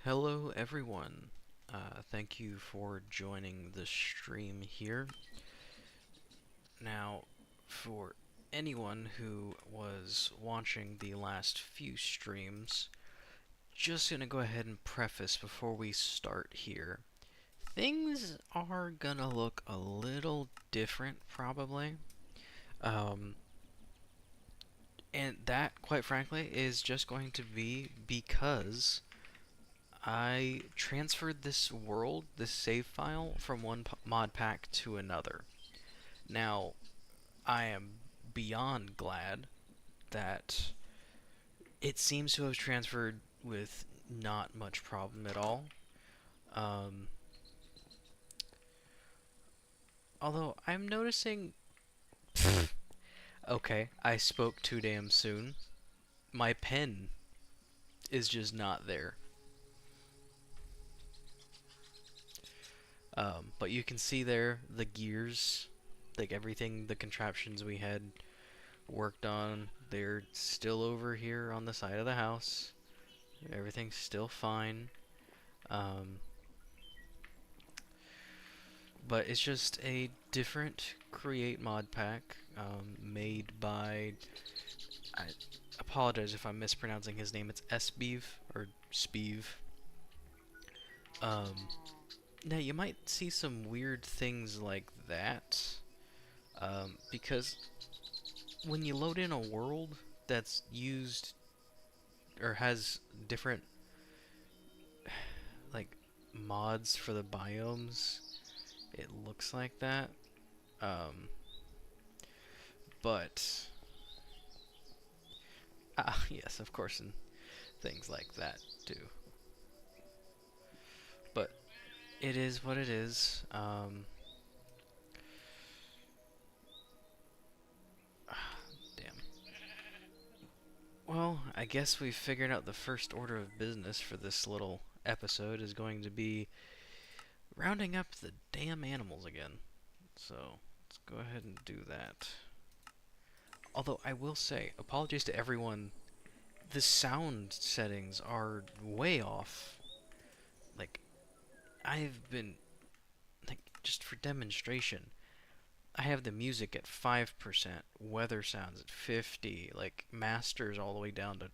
Hello everyone. Thank you for joining the stream here. Now, for anyone who was watching the last few streams, just gonna go ahead and preface before we start here. Things are gonna look a little different, probably. Um, and that, quite frankly, is just going to be because I transferred this world, this save file, from one mod pack to another. Now, I am beyond glad that it seems to have transferred with not much problem at all. Um, Although I'm noticing. Okay, I spoke too damn soon. My pen is just not there. But you can see there the gears, like everything, the contraptions we had worked on, they're still over here on the side of the house. Everything's still fine. Um, but it's just a different create mod pack made by. I apologize if I'm mispronouncing his name. It's Sbeev or Speev. Um, Now you might see some weird things like that because when you load in a world that's used or has different like mods for the biomes, it looks like that. Um, but yes, of course, and things like that too. But it is what it is. Damn. Well, I guess we've figured out the first order of business for this little episode is going to be rounding up the damn animals again. So let's go ahead and do that. Although I will say, apologies to everyone, the sound settings are way off. Like, I've been, like, just for demonstration, I have the music at 5%, weather sounds at 50, like, masters all the way down to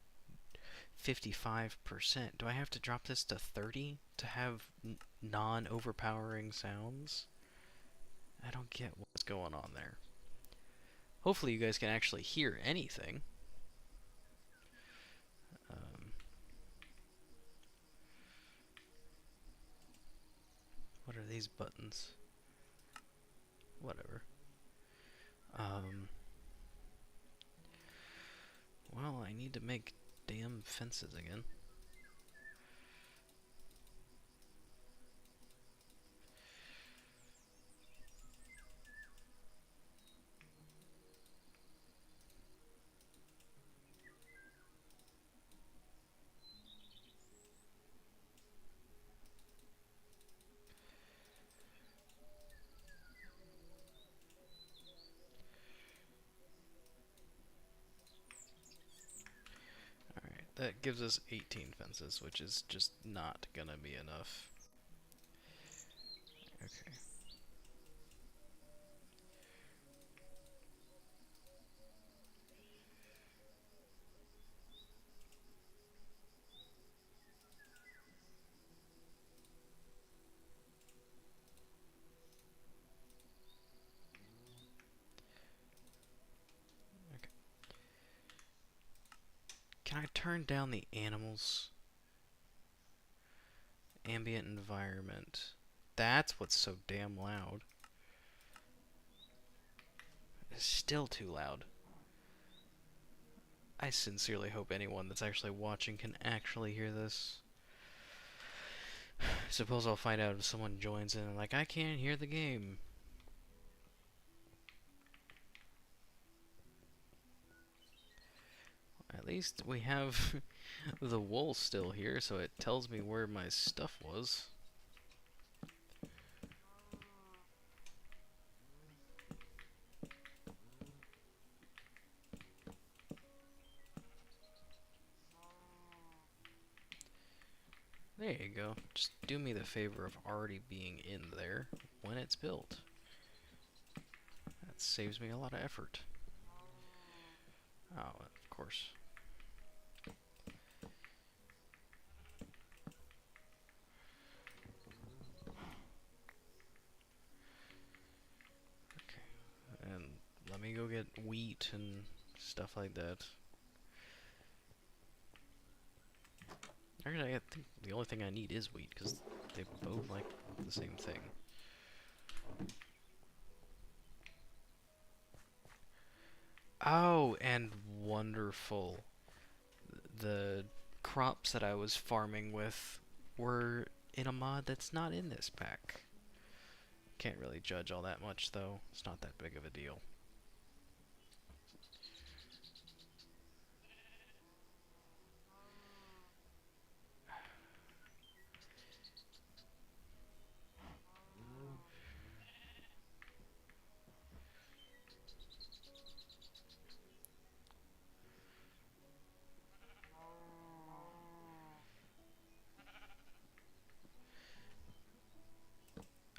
55%. Do I have to drop this to 30 to have non-overpowering sounds? I don't get what's going on there. Hopefully you guys can actually hear anything. Um, what are these buttons? Whatever. Um, well, I need to make damn fences again. Alright, that gives us 18 fences, which is just not gonna be enough. Okay. Okay. Can I turn down the animals? Ambient environment. That's what's so damn loud. It's still too loud. I sincerely hope anyone that's actually watching can actually hear this. Suppose I'll find out if someone joins in and like, I can't hear the game. At least we have the wool still here, so it tells me where my stuff was. There you go. Just do me the favor of already being in there when it's built. That saves me a lot of effort. Oh, of course. Okay. And let me go get wheat and stuff like that. Actually, I think the only thing I need is wheat, because they both like the same thing. Oh, and wonderful. The crops that I was farming with were in a mod that's not in this pack. Can't really judge all that much, though. It's not that big of a deal.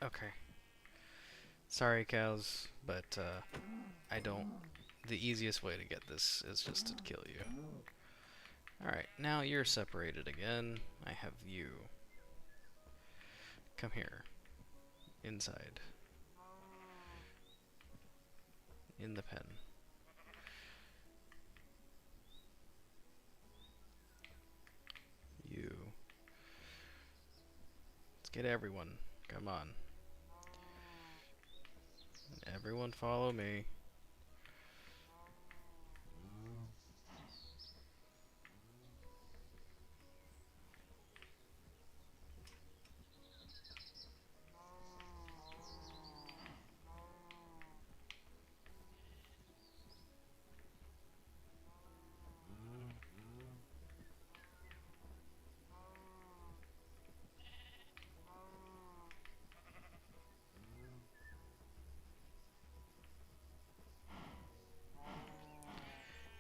Okay. Sorry, cows, but I don't. The easiest way to get this is just to kill you. Alright, now you're separated again. I have you. Come here. Inside. In the pen. You. Let's get everyone. Come on. Everyone follow me.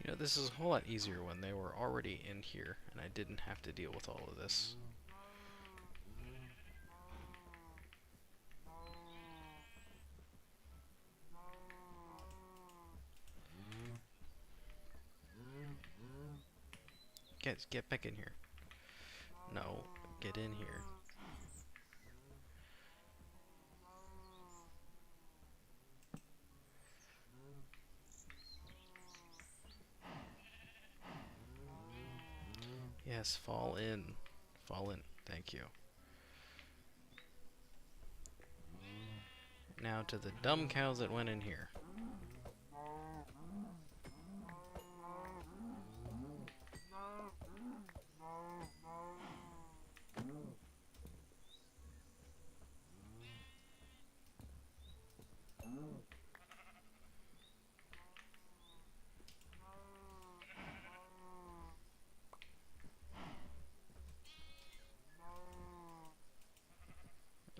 You know, this is a whole lot easier when they were already in here, and I didn't have to deal with all of this. Get back in here. No, get in here. Yes, fall in. Fall in. Thank you. Now to the dumb cows that went in here.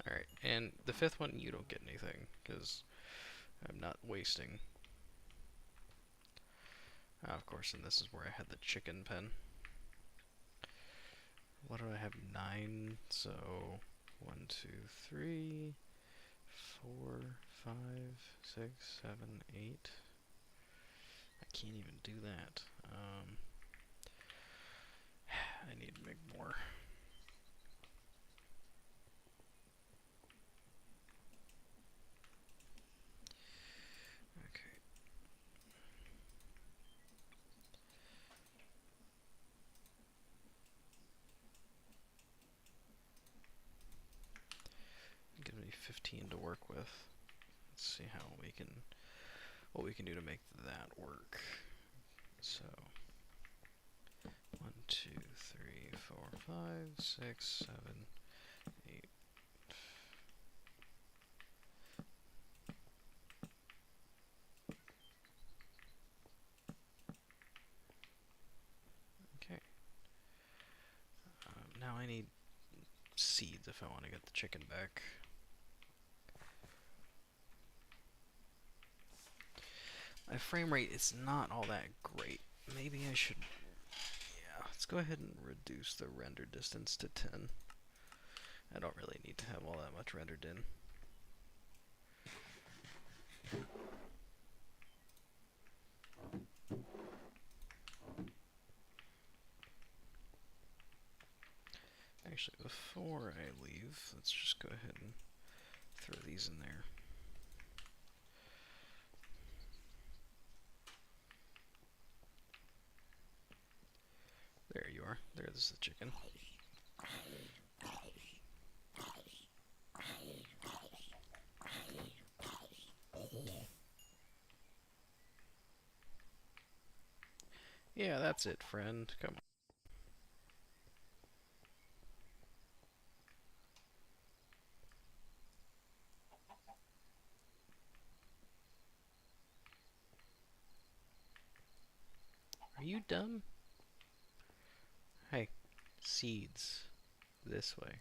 Alright, and the fifth one, you don't get anything, because I'm not wasting. Of course, and this is where I had the chicken pen. What do I have? 9, so 1, 2, 3, 4, 5, 6, 7, 8. I can't even do that. I need to make more. Okay. Give me 15 to work with. Let's see how we can, what we can do to make that work. So 1, 2, 3, 4, 5, 6, 7, 8. Okay. Now I need seeds if I want to get the chicken back. My frame rate is not all that great. Maybe I should... Yeah, let's go ahead and reduce the render distance to 10. I don't really need to have all that much rendered in. Actually, before I leave, let's just go ahead and throw these in there. There you are. There's the chicken. Yeah, that's it, friend. Come on. Are you dumb? Hey, seeds. This way.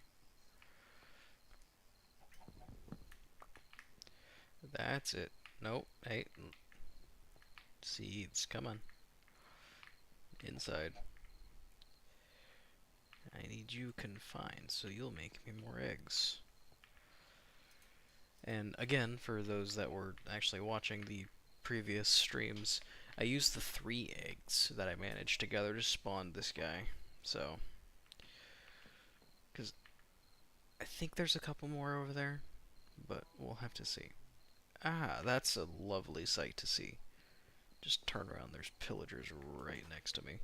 That's it. Nope. Hey, seeds. Come on. Inside. I need you confined so you'll make me more eggs. And again, for those that were actually watching the previous streams, I used the 3 eggs that I managed together to spawn this guy. So, because I think there's a couple more over there, but we'll have to see. Ah, that's a lovely sight to see. Just turn around, there's pillagers right next to me.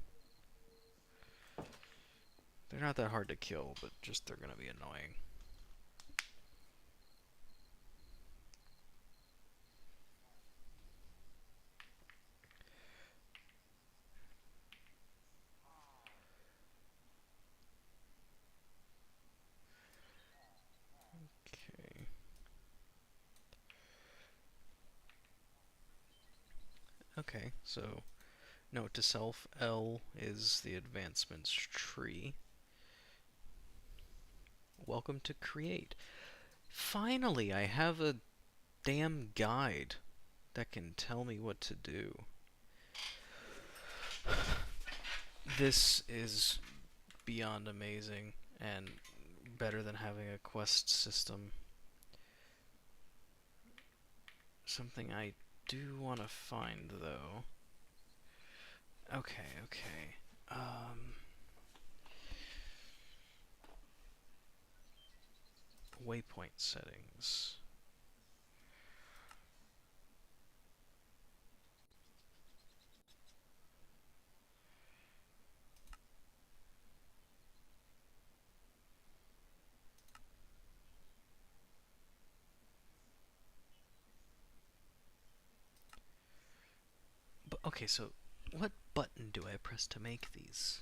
They're not that hard to kill, but just they're gonna be annoying. Okay. Okay, so note to self, L is the advancements tree. Welcome to create. Finally, I have a damn guide that can tell me what to do. This is beyond amazing and better than having a quest system. Something I do want to find, though. Okay. Waypoint settings. But okay, so what button do I press to make these?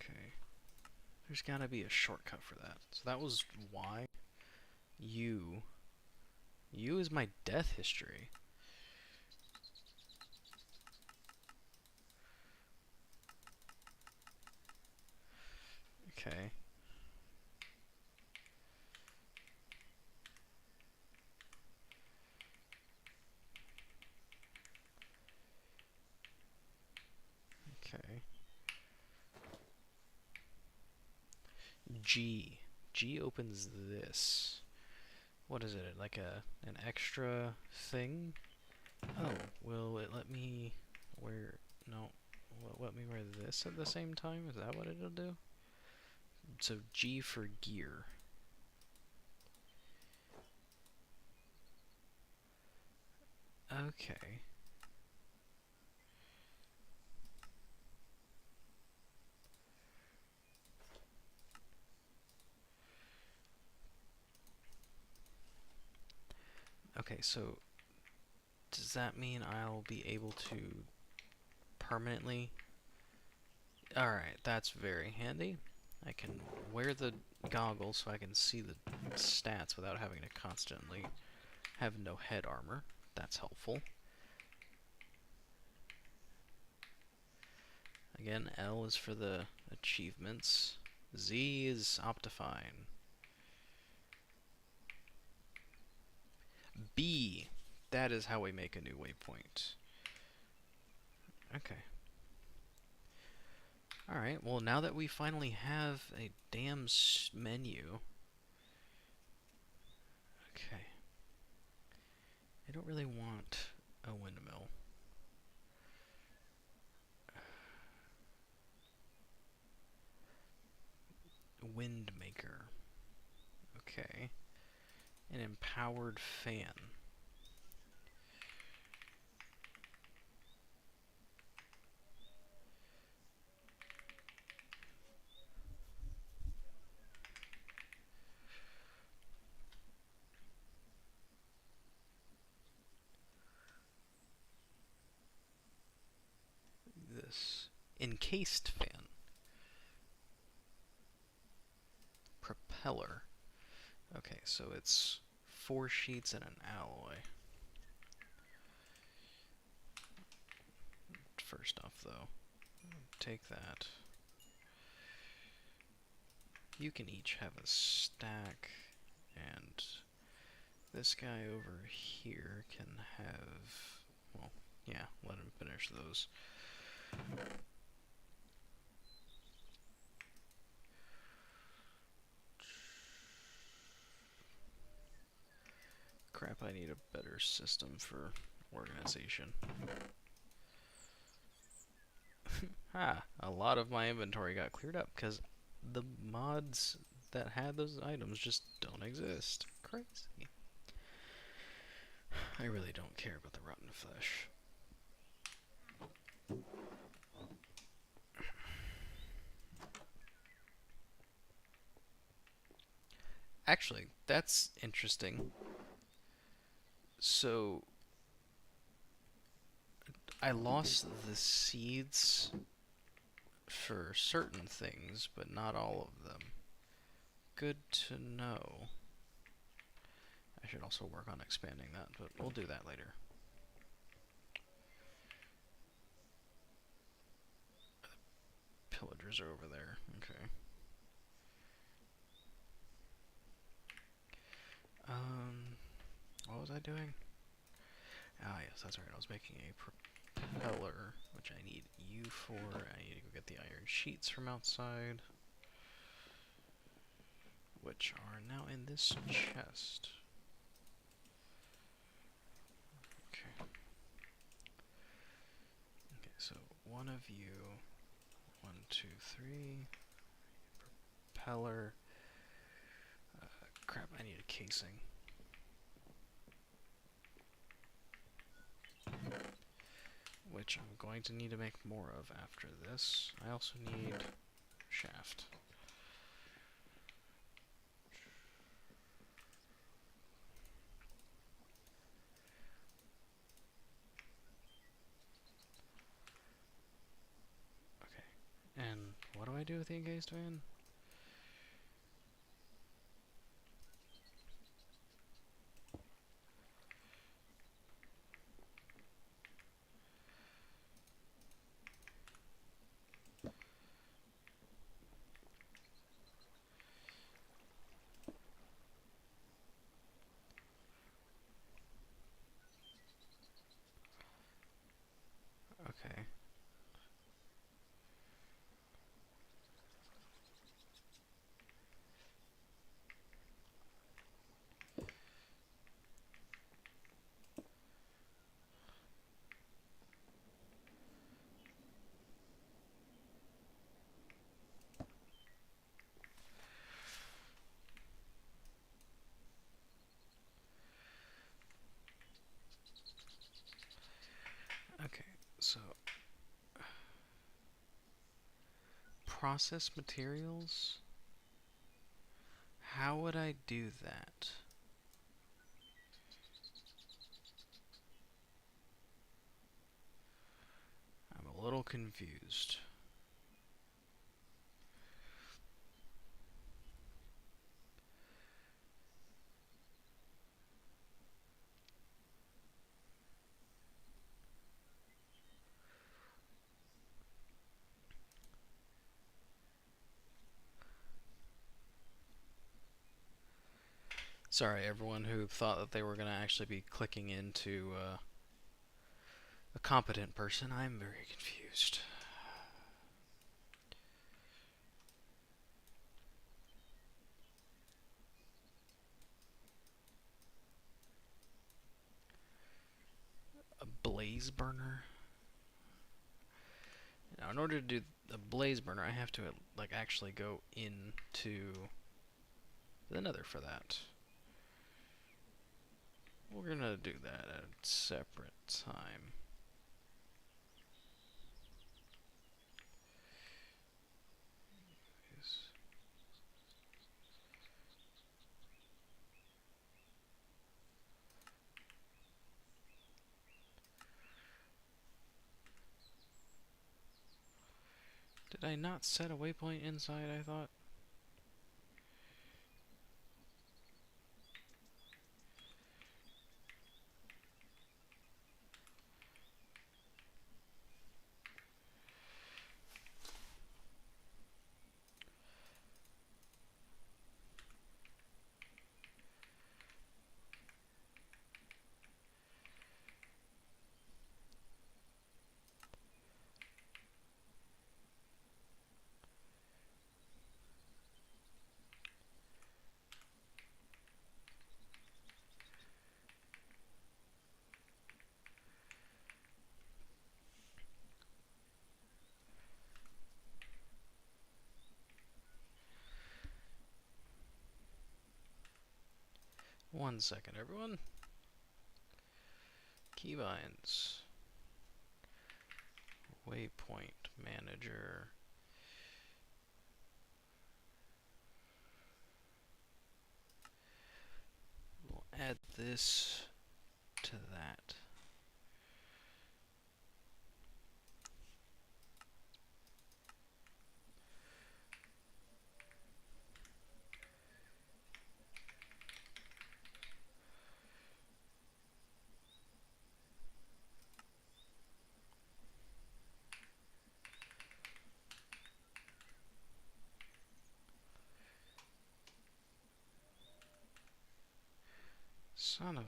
Okay. There's gotta be a shortcut for that. So that was Y. U. U is my death history. Okay. Okay. G. G opens this. What is it? Like an extra thing? Oh, will it let me wear... No. Will it let me wear this at the same time? Is that what it'll do? So G for gear. Okay. Okay, so does that mean I'll be able to permanently... Alright, that's very handy. I can wear the goggles so I can see the stats without having to constantly have no head armor. That's helpful. Again, L is for the achievements. Z is Optifine. B, that is how we make a new waypoint. Okay. Alright, well now that we finally have a damn menu... Okay. I don't really want a windmill. Wind maker. Okay. An empowered fan. This encased fan. Propeller. Okay, so it's 4 sheets and an alloy. First off, though, take that. You can each have a stack, and this guy over here can have, well, yeah, let him finish those. Crap, I need a better system for organization. A lot of my inventory got cleared up because the mods that had those items just don't exist. Crazy. I really don't care about the rotten flesh. Actually, that's interesting. So, I lost the seeds for certain things, but not all of them. Good to know. I should also work on expanding that, but we'll do that later. Pillagers are over there. Okay. What was I doing? Ah, yes, that's right. I was making a propeller, which I need you for. I need to go get the iron sheets from outside, which are now in this chest. Okay. Okay, so one of you, 1, 2, 3, propeller. Crap, I need a casing. Which I'm going to need to make more of after this. I also need shaft. Okay. And what do I do with the encased van? Okay. Okay, so process materials? How would I do that? I'm a little confused. Sorry, everyone who thought that they were going to actually be clicking into a competent person, I'm very confused. A blaze burner? Now, in order to do a blaze burner, I have to like actually go into the nether for that. We're gonna do that at a separate time. Did I not set a waypoint inside, I thought? One second, everyone. Keybinds. Waypoint manager. We'll add this to that. Son of a...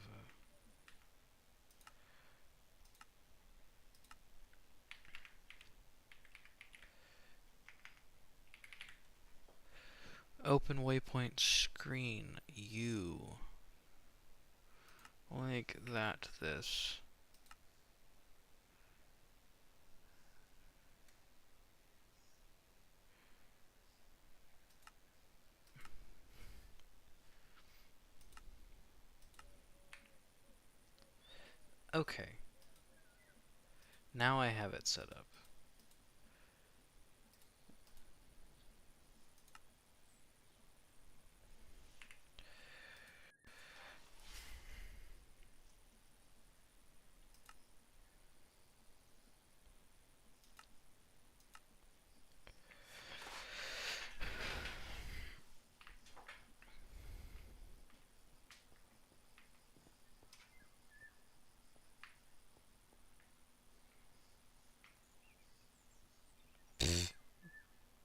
Open waypoint screen. U. Like that, this. Okay. Now I have it set up.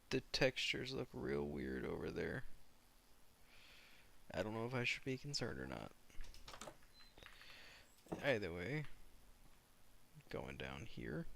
The textures look real weird over there. I don't know if I should be concerned or not. Either way, going down here.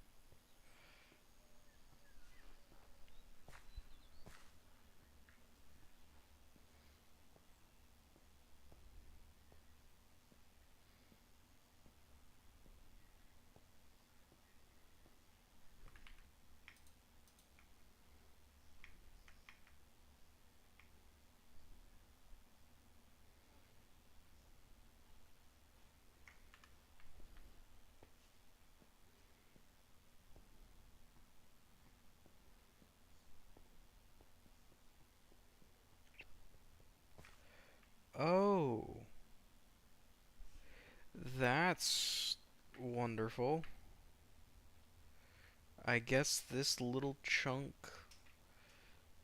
Oh, that's wonderful. I guess this little chunk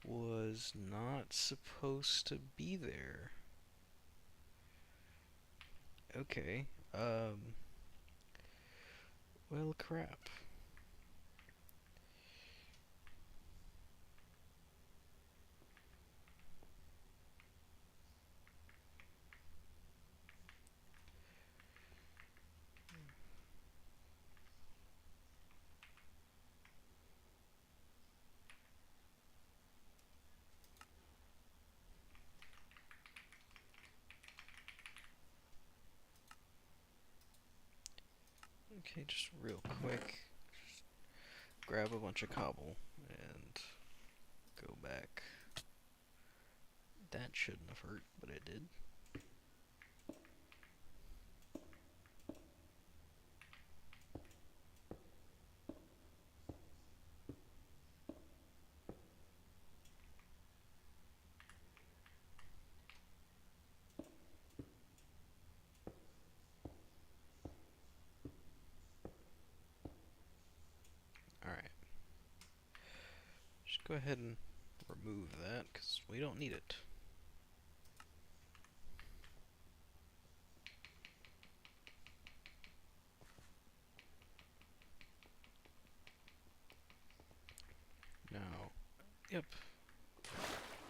was not supposed to be there. Okay, well, crap. Okay, just real quick, grab a bunch of cobble and go back. That shouldn't have hurt, but it did. Alright. Just go ahead and remove that, because we don't need it. Now, yep,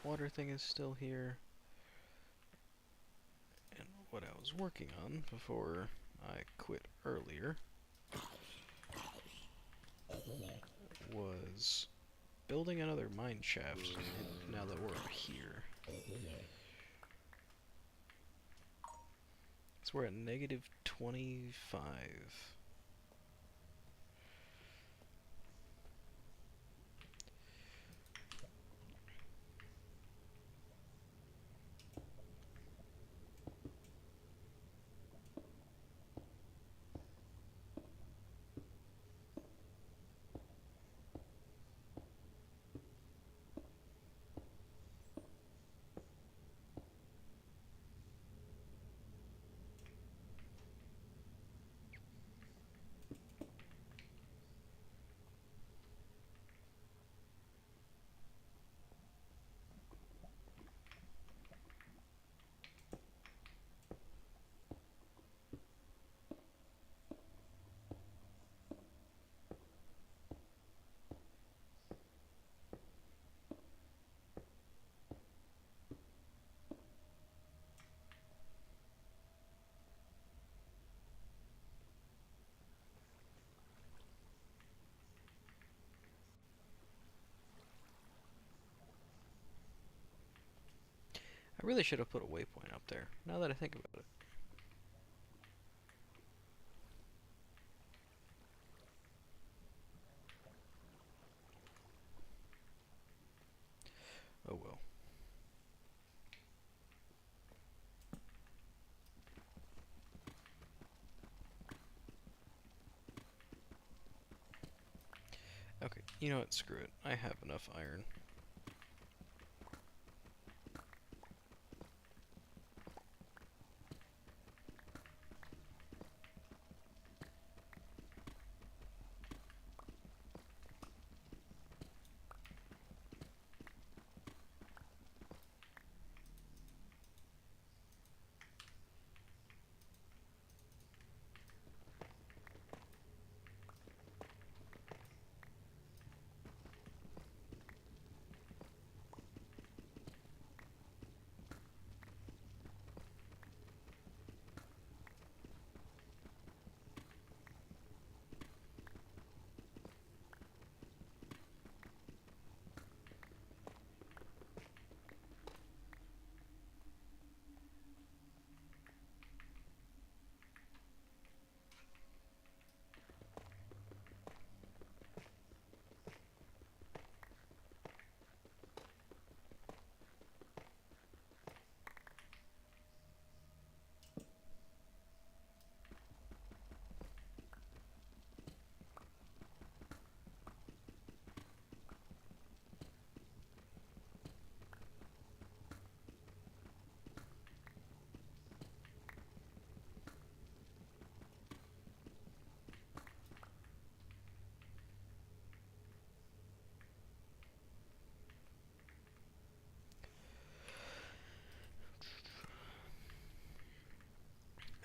water thing is still here. And what I was working on before I quit earlier was building another mine shaft now that we're here. So we're at negative 25. I really should have put a waypoint up there, now that I think about it. Oh well. Okay, you know what, screw it. I have enough iron.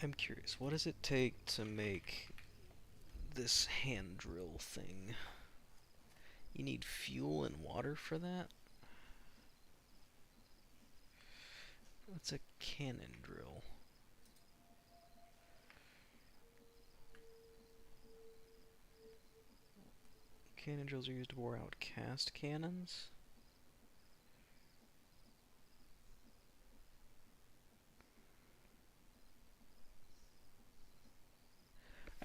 I'm curious, what does it take to make this hand drill thing? You need fuel and water for that? What's a cannon drill? Cannon drills are used to bore out cast cannons?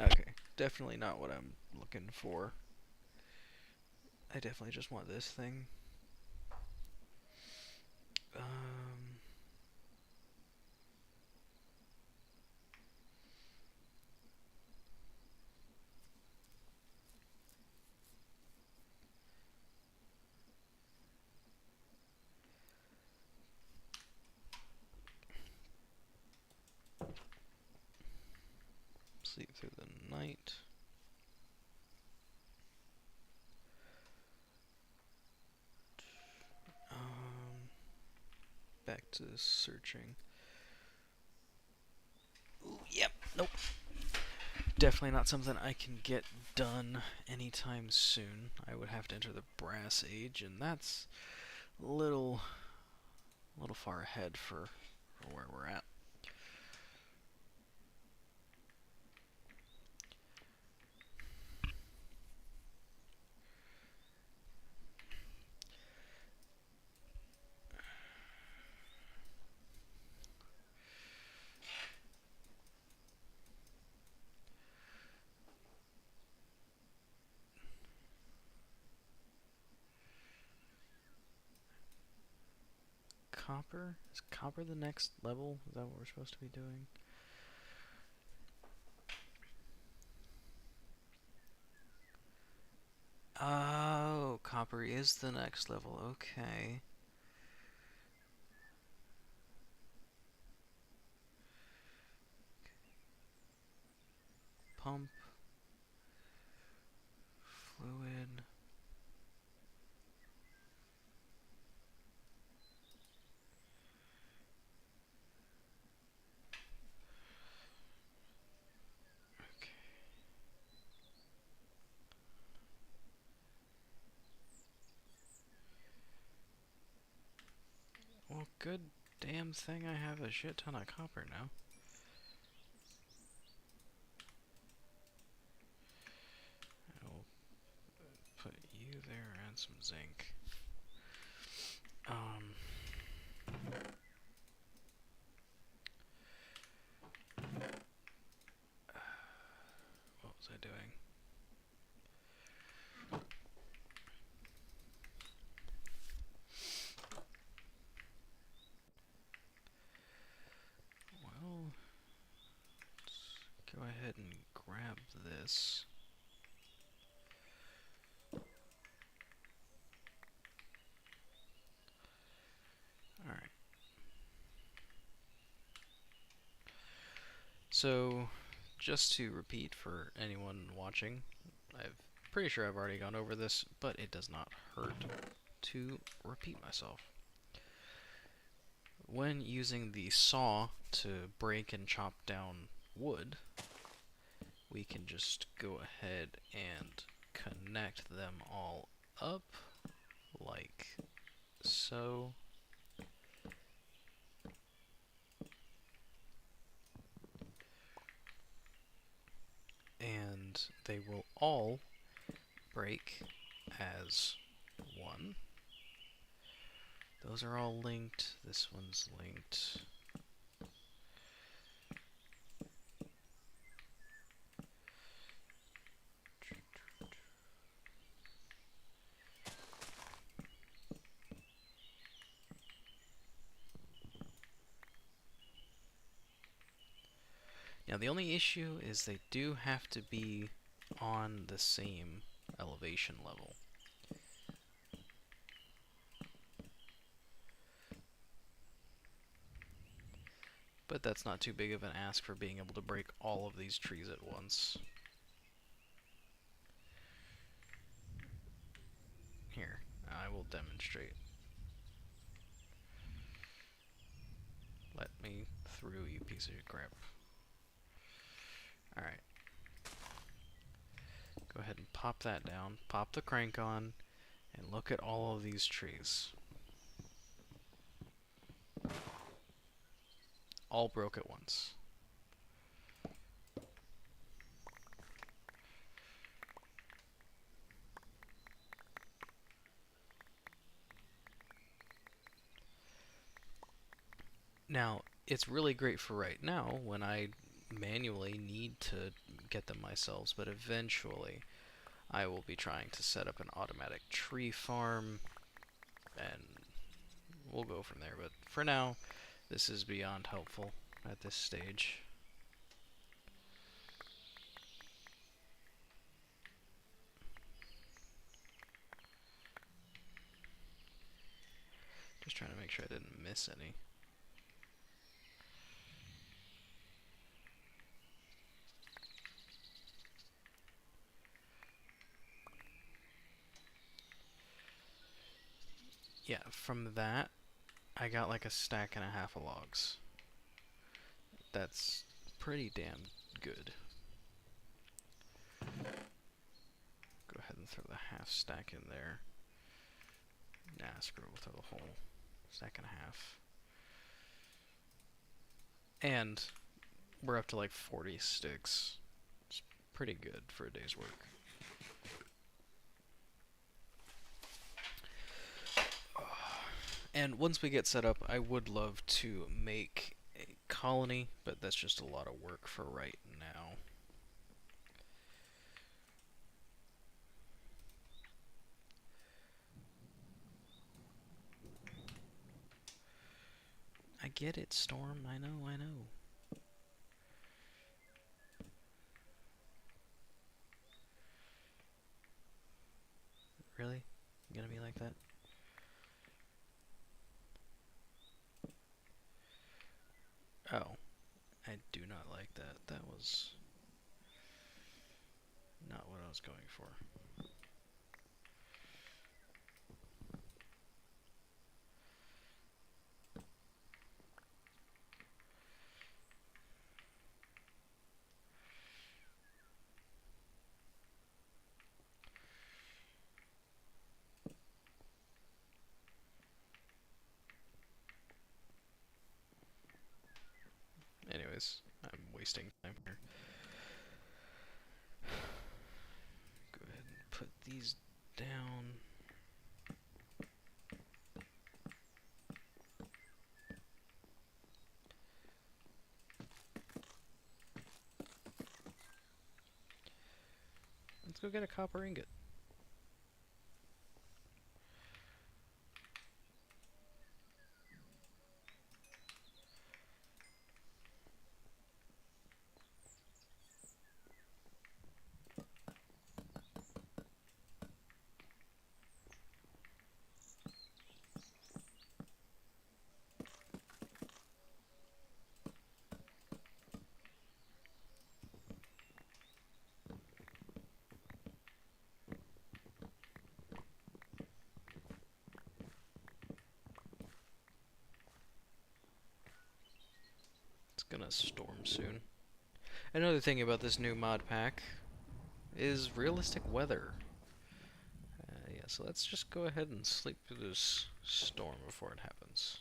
Okay, definitely not what I'm looking for. I definitely just want this thing. Sleep through the night. Back to searching. Ooh, yep, nope. Definitely not something I can get done anytime soon. I would have to enter the Brass Age, and that's a little far ahead for where we're at. Copper? Is copper the next level? Is that what we're supposed to be doing? Oh, copper is the next level. Okay. Pump. Fluid. Okay. Well, good damn thing I have a shit ton of copper now. I'll put you there and some zinc. What was I doing? Well, let's go ahead and grab this. Alright. So, just to repeat for anyone watching, I'm pretty sure I've already gone over this, but it does not hurt to repeat myself. When using the saw to break and chop down wood, we can just go ahead and connect them all up like so. And they will all break as one. Those are all linked. This one's linked. Now the only issue is they do have to be on the same elevation level. But that's not too big of an ask for being able to break all of these trees at once. Here, I will demonstrate. Let me through, you piece of crap. Alright. Go ahead and pop that down, pop the crank on, and look at all of these trees. All broke at once. Now, it's really great for right now when I manually need to get them myself, but eventually I will be trying to set up an automatic tree farm, and we'll go from there. But for now, this is beyond helpful at this stage. Just trying to make sure I didn't miss any. Yeah, from that, I got like a stack and a half of logs. That's pretty damn good. Go ahead and throw the half stack in there. Nah, screw it, we'll throw the whole stack and a half. And we're up to like 40 sticks. It's pretty good for a day's work. And once we get set up, I would love to make a colony, but that's just a lot of work for right now. I get it, Storm. I know, I know. Really? You gonna be like that? Oh. I do not like that. That was not what I was going for. Anyways, I'm wasting time here. Go ahead and put these down. Let's go get a copper ingot. It's gonna storm soon. Another thing about this new mod pack is realistic weather. Yeah, so let's just go ahead and sleep through this storm before it happens.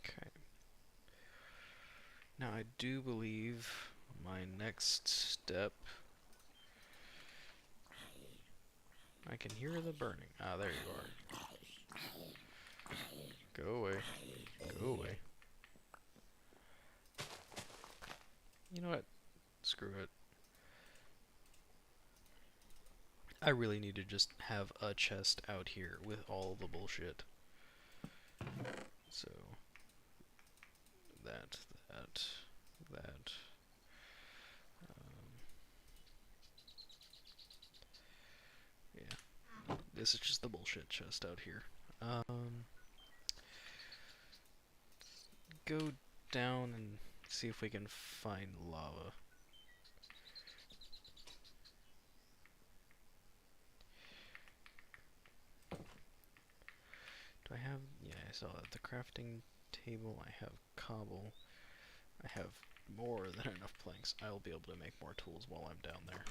Okay. Now I do believe my next step... I can hear the burning. Ah, there you are. Go away. Go away. You know what? Screw it. I really need to just have a chest out here with all the bullshit. So... that. Yeah. This is just the bullshit chest out here. Go down and see if we can find lava. Do I have... yeah, I saw that. The crafting table, I have cobble. I have more than enough planks. I'll be able to make more tools while I'm down there.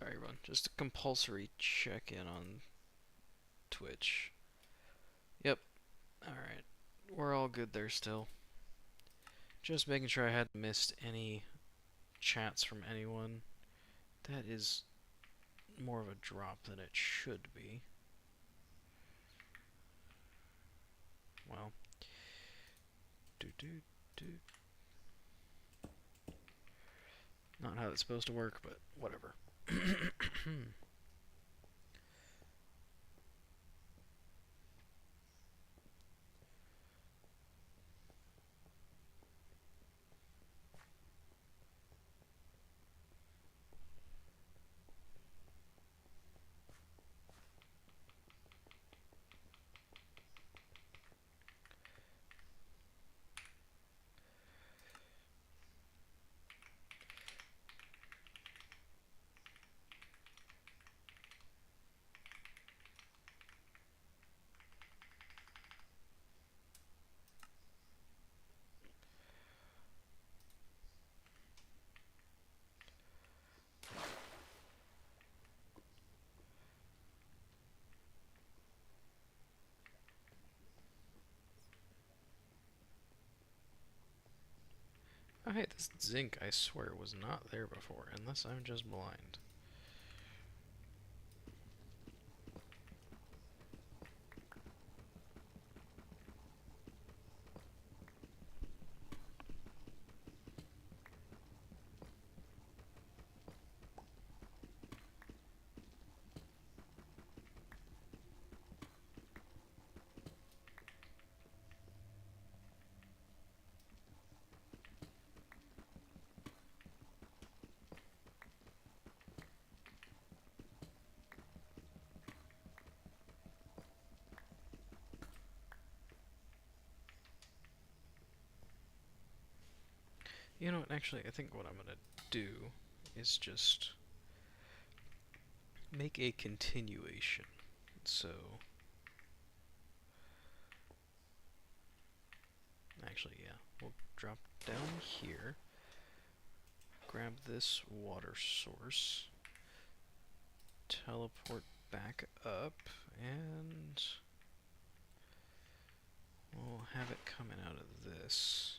Sorry, everyone. Just a compulsory check-in on Twitch. Yep. Alright. We're all good there still. Just making sure I hadn't missed any chats from anyone. That is more of a drop than it should be. Well. Not how it's supposed to work, but whatever. Oh, hey, this zinc, I swear, was not there before, unless I'm just blind. You know what, actually, I think what I'm gonna do is just make a continuation. So, actually, yeah, we'll drop down here, grab this water source, teleport back up, and we'll have it coming out of this.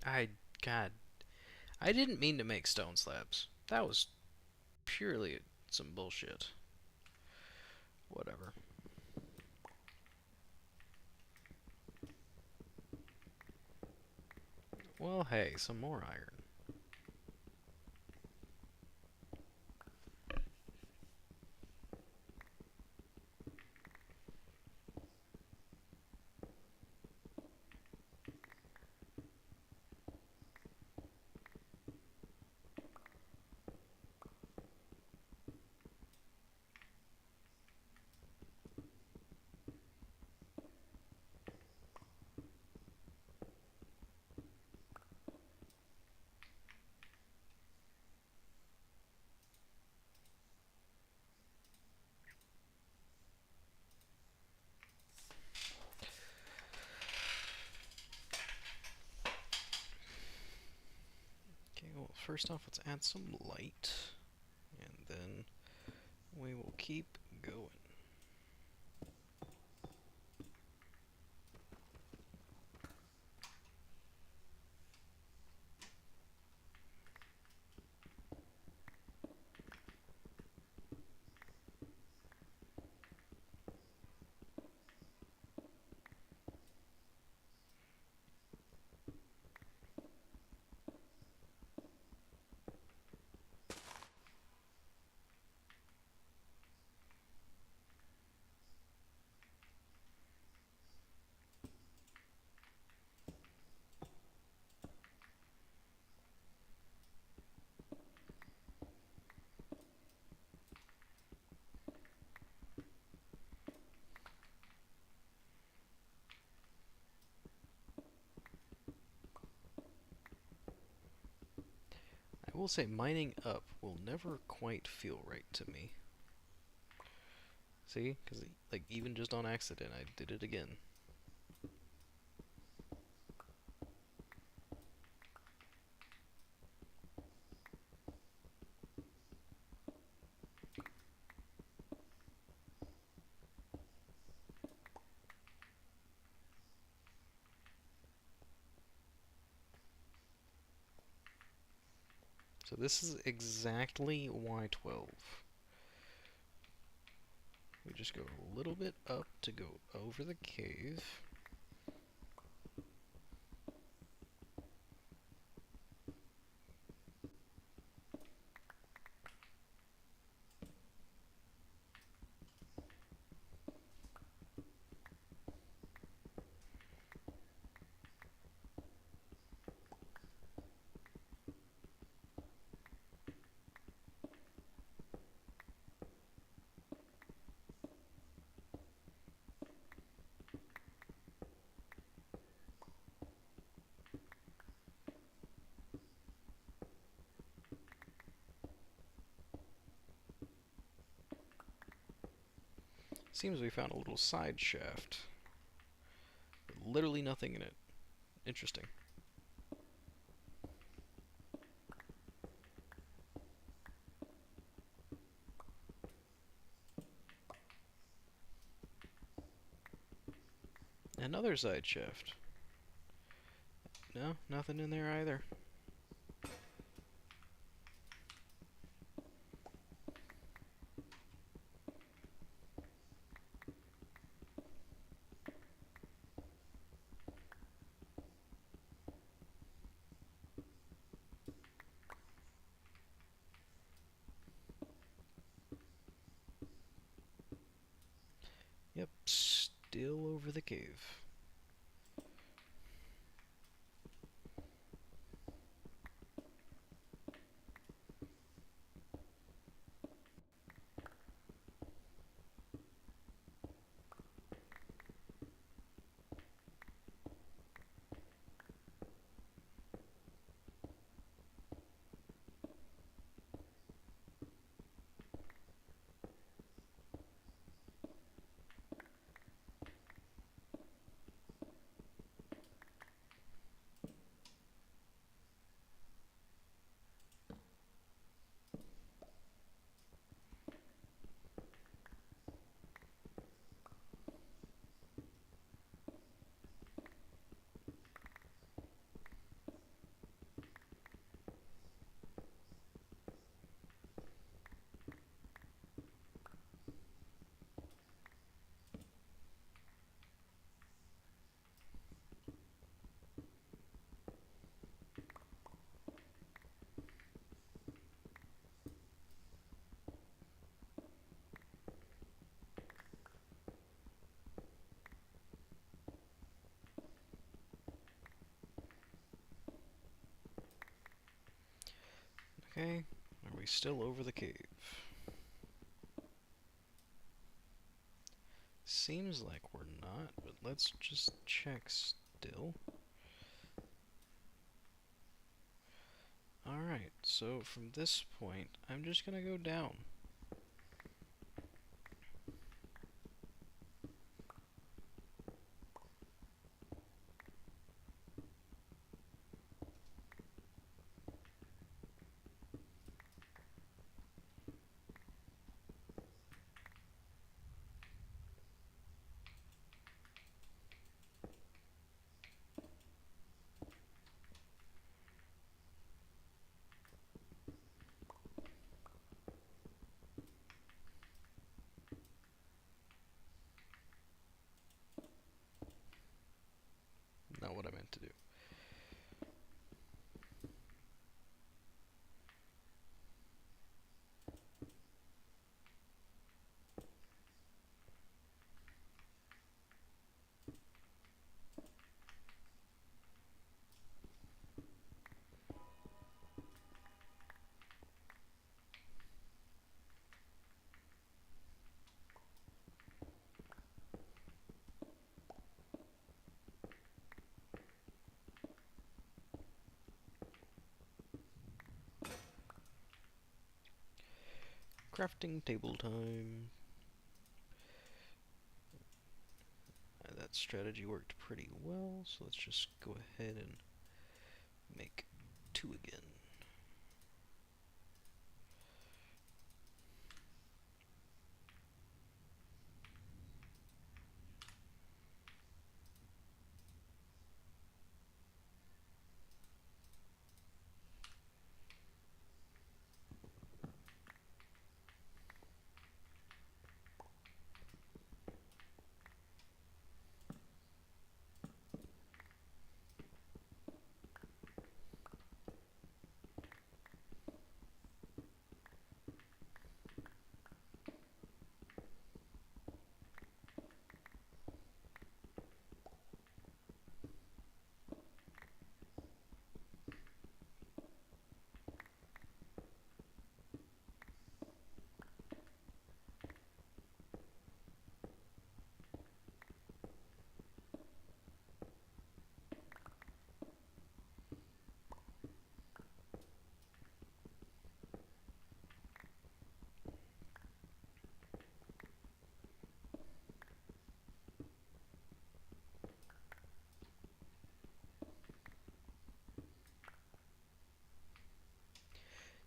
Now, God, I didn't mean to make stone slabs. That was purely some bullshit. Whatever. Well, hey, some more iron. Okay, well, first off, let's add some light, and then we will keep going. will say mining up will never quite feel right to me. See? Because, like, even just on accident, I did it again. So this is exactly Y12. We just go a little bit up to go over the cave. Seems we found a little side shaft. Literally nothing in it. Interesting. Another side shaft. No, nothing in there either. Yep, still over the cave. Okay, are we still over the cave? Seems like we're not, but let's just check still. Alright, so from this point, I'm just gonna go down. Not what I meant to do. Crafting table time. That strategy worked pretty well, so let's just go ahead and make 2 again.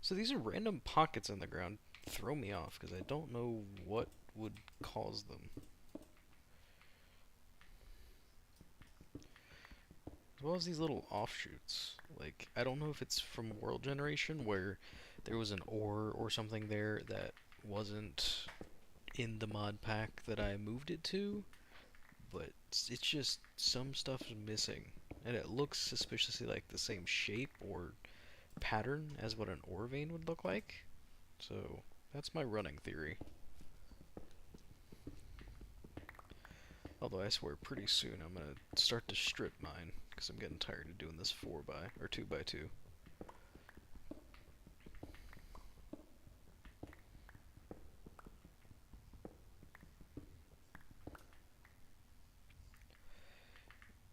So these are random pockets in the ground. Throw me off, because I don't know what would cause them. As well as these little offshoots. Like, I don't know if it's from world generation, where there was an ore or something there that wasn't in the mod pack that I moved it to, but it's just some stuff is missing. And it looks suspiciously like the same shape or pattern as what an ore vein would look like. So, that's my running theory. Although I swear pretty soon I'm gonna start to strip mine, because I'm getting tired of doing this 4x or 2x2.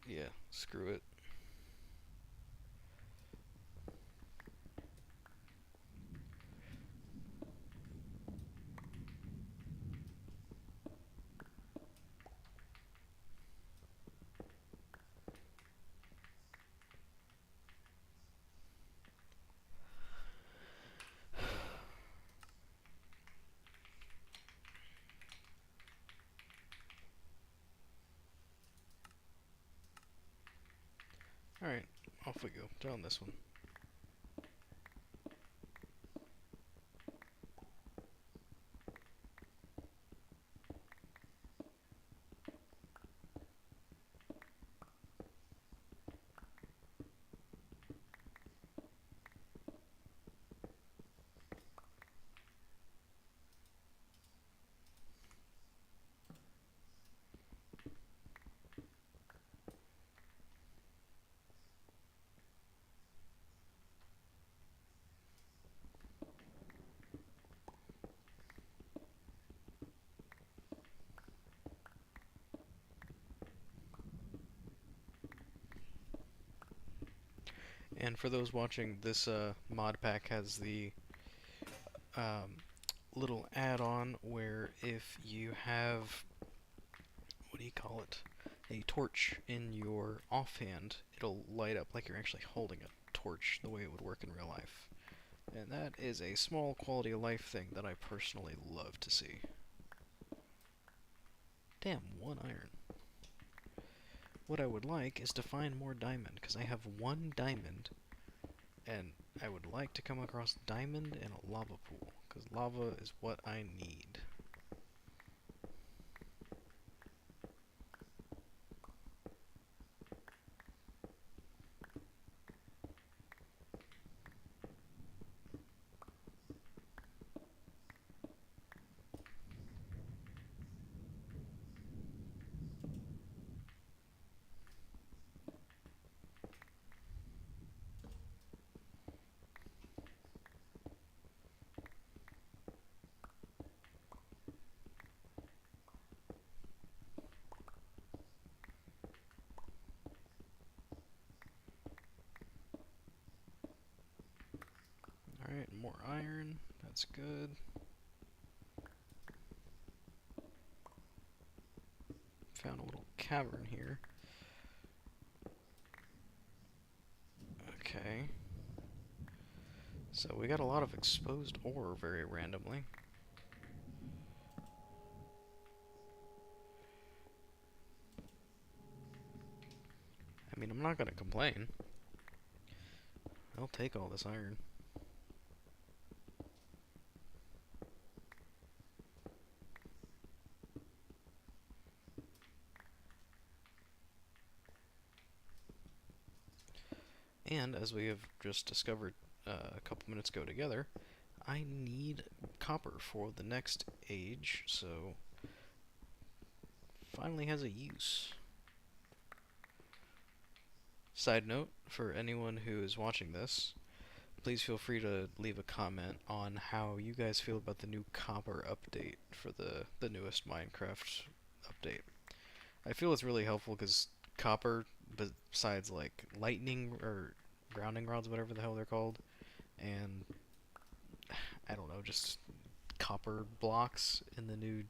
Yeah, screw it. Alright, off we go. Down this one. And for those watching, this mod pack has the um, little add-on where if you have, what do you call it, a torch in your offhand, it'll light up like you're actually holding a torch the way it would work in real life. And that is a small quality of life thing that I personally love to see. Damn, 1 iron. What I would like is to find more diamond, because I have 1 diamond, and I would like to come across diamond in a lava pool, because lava is what I need. Alright, more iron. That's good. cavern here. Okay. So we got a lot of exposed ore very randomly. I mean, I'm not gonna complain. I'll take all this iron. And as we have just discovered a couple minutes ago together, I need copper for the next age, so finally has a use. Side note, for anyone who is watching this, please feel free to leave a comment on how you guys feel about the new copper update for the newest Minecraft update. I feel it's really helpful because copper, besides like lightning or grounding rods, whatever the hell they're called, and I don't know, just copper blocks in the new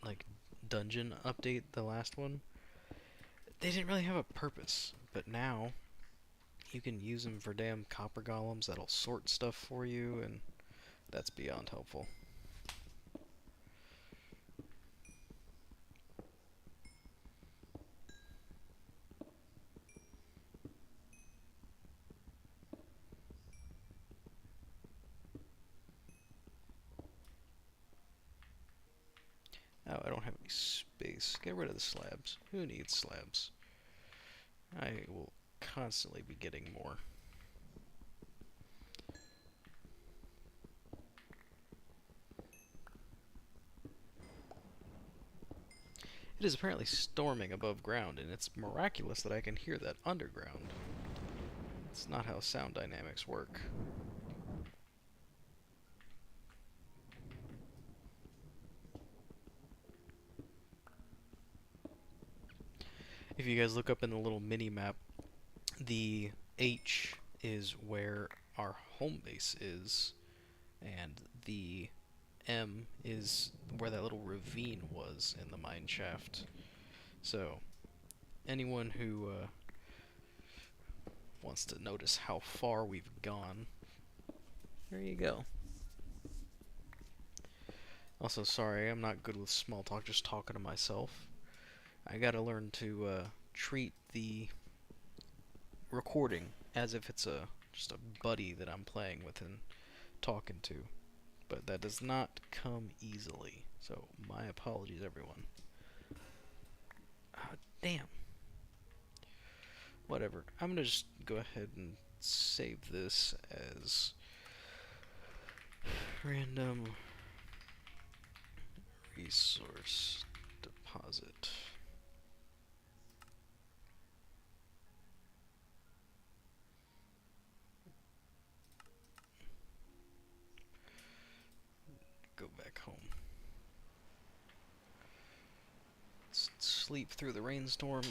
like dungeon update, the last one, they didn't really have a purpose, but now you can use them for damn copper golems that'll sort stuff for you, and that's beyond helpful. Oh, I don't have any space. Get rid of the slabs. Who needs slabs? I will constantly be getting more. It is apparently storming above ground, and it's miraculous that I can hear that underground. It's not how sound dynamics work. If you guys look up in the little mini-map, the H is where our home base is, and the M is where that little ravine was in the mine shaft. So, anyone who wants to notice how far we've gone, there you go. Also, sorry, I'm not good with small talk, just talking to myself. I gotta learn to treat the recording as if it's just a buddy that I'm playing with and talking to. But that does not come easily. So, my apologies, everyone. Damn. Whatever. I'm gonna just go ahead and save this as random resource deposit. Go back home. Let's sleep through the rainstorm.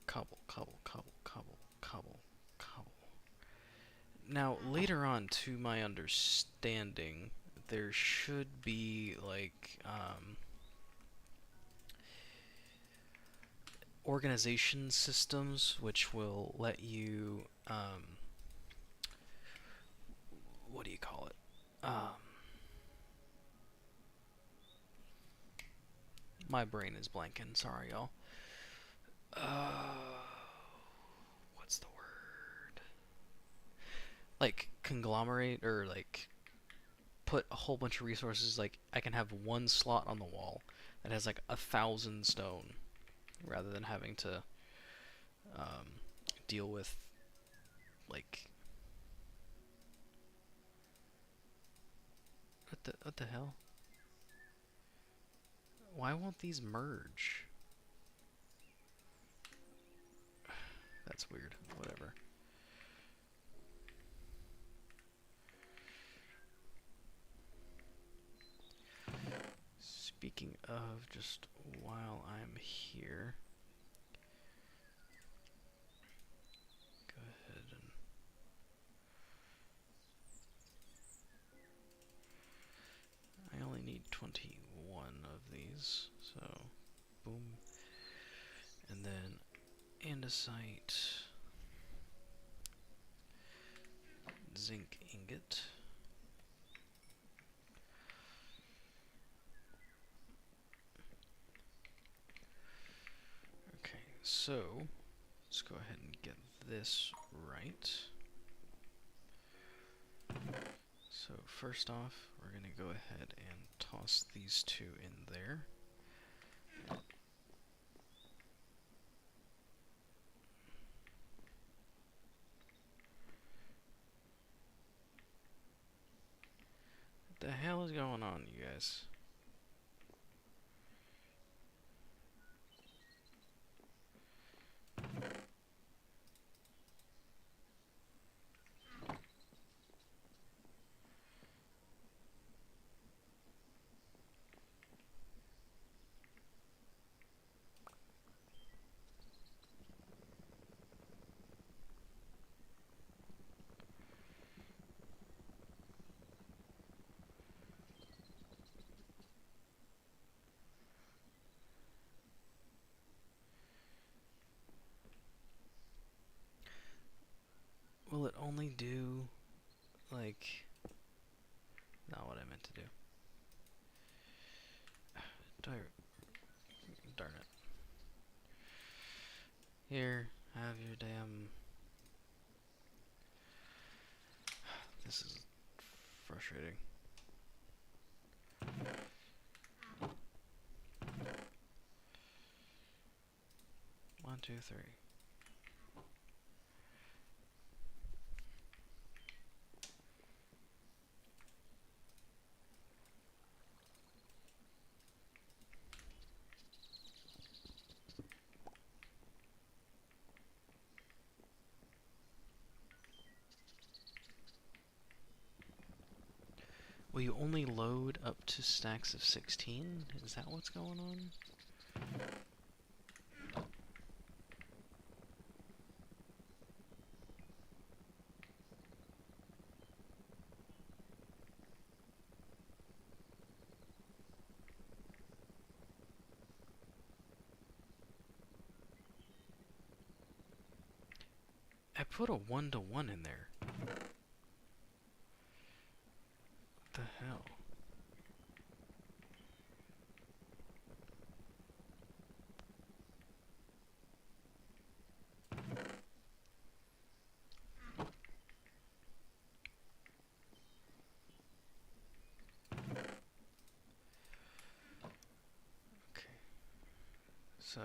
Cobble, cobble, cobble, cobble, cobble, cobble. Now, later on, to my understanding, there should be, like, organization systems which will let you, what do you call it? My brain is blanking, sorry, y'all. What's the word? Like, conglomerate, or, like, put a whole bunch of resources, like, I can have one slot on the wall that has, like, 1,000 stone, rather than having to deal with, like, what the hell? Why won't these merge? That's weird. Whatever. Speaking of, just while I'm here, andesite, zinc ingot. Okay, so let's go ahead and get this right. So first off, we're going to go ahead and toss these two in there. What the hell is going on, you guys? Will it only do, like, not what I meant to do. Darn it. Here, have your damn... This is frustrating. One, two, three. Will you only load up to stacks of 16? Is that what's going on? I put a 1-to-1 in there. What the hell? Okay. So...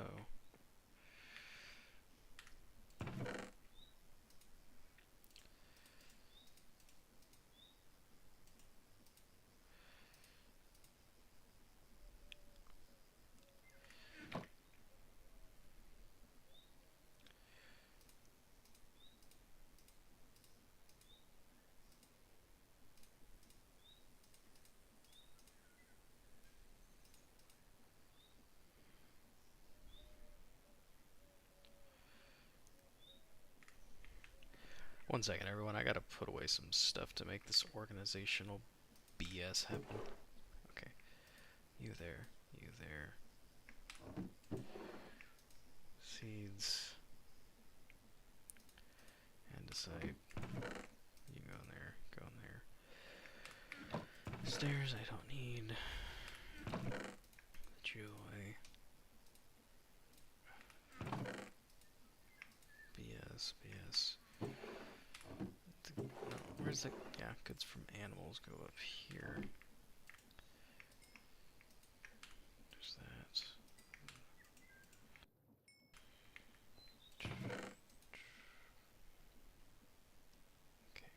One second, everyone. I gotta put away some stuff to make this organizational BS happen. Okay. You there. You there. Seeds. Andesite. You go in there. Go in there. Stairs I don't need. Joy. BS. BS. No, where's the... Yeah, goods from animals go up here. There's that. Okay.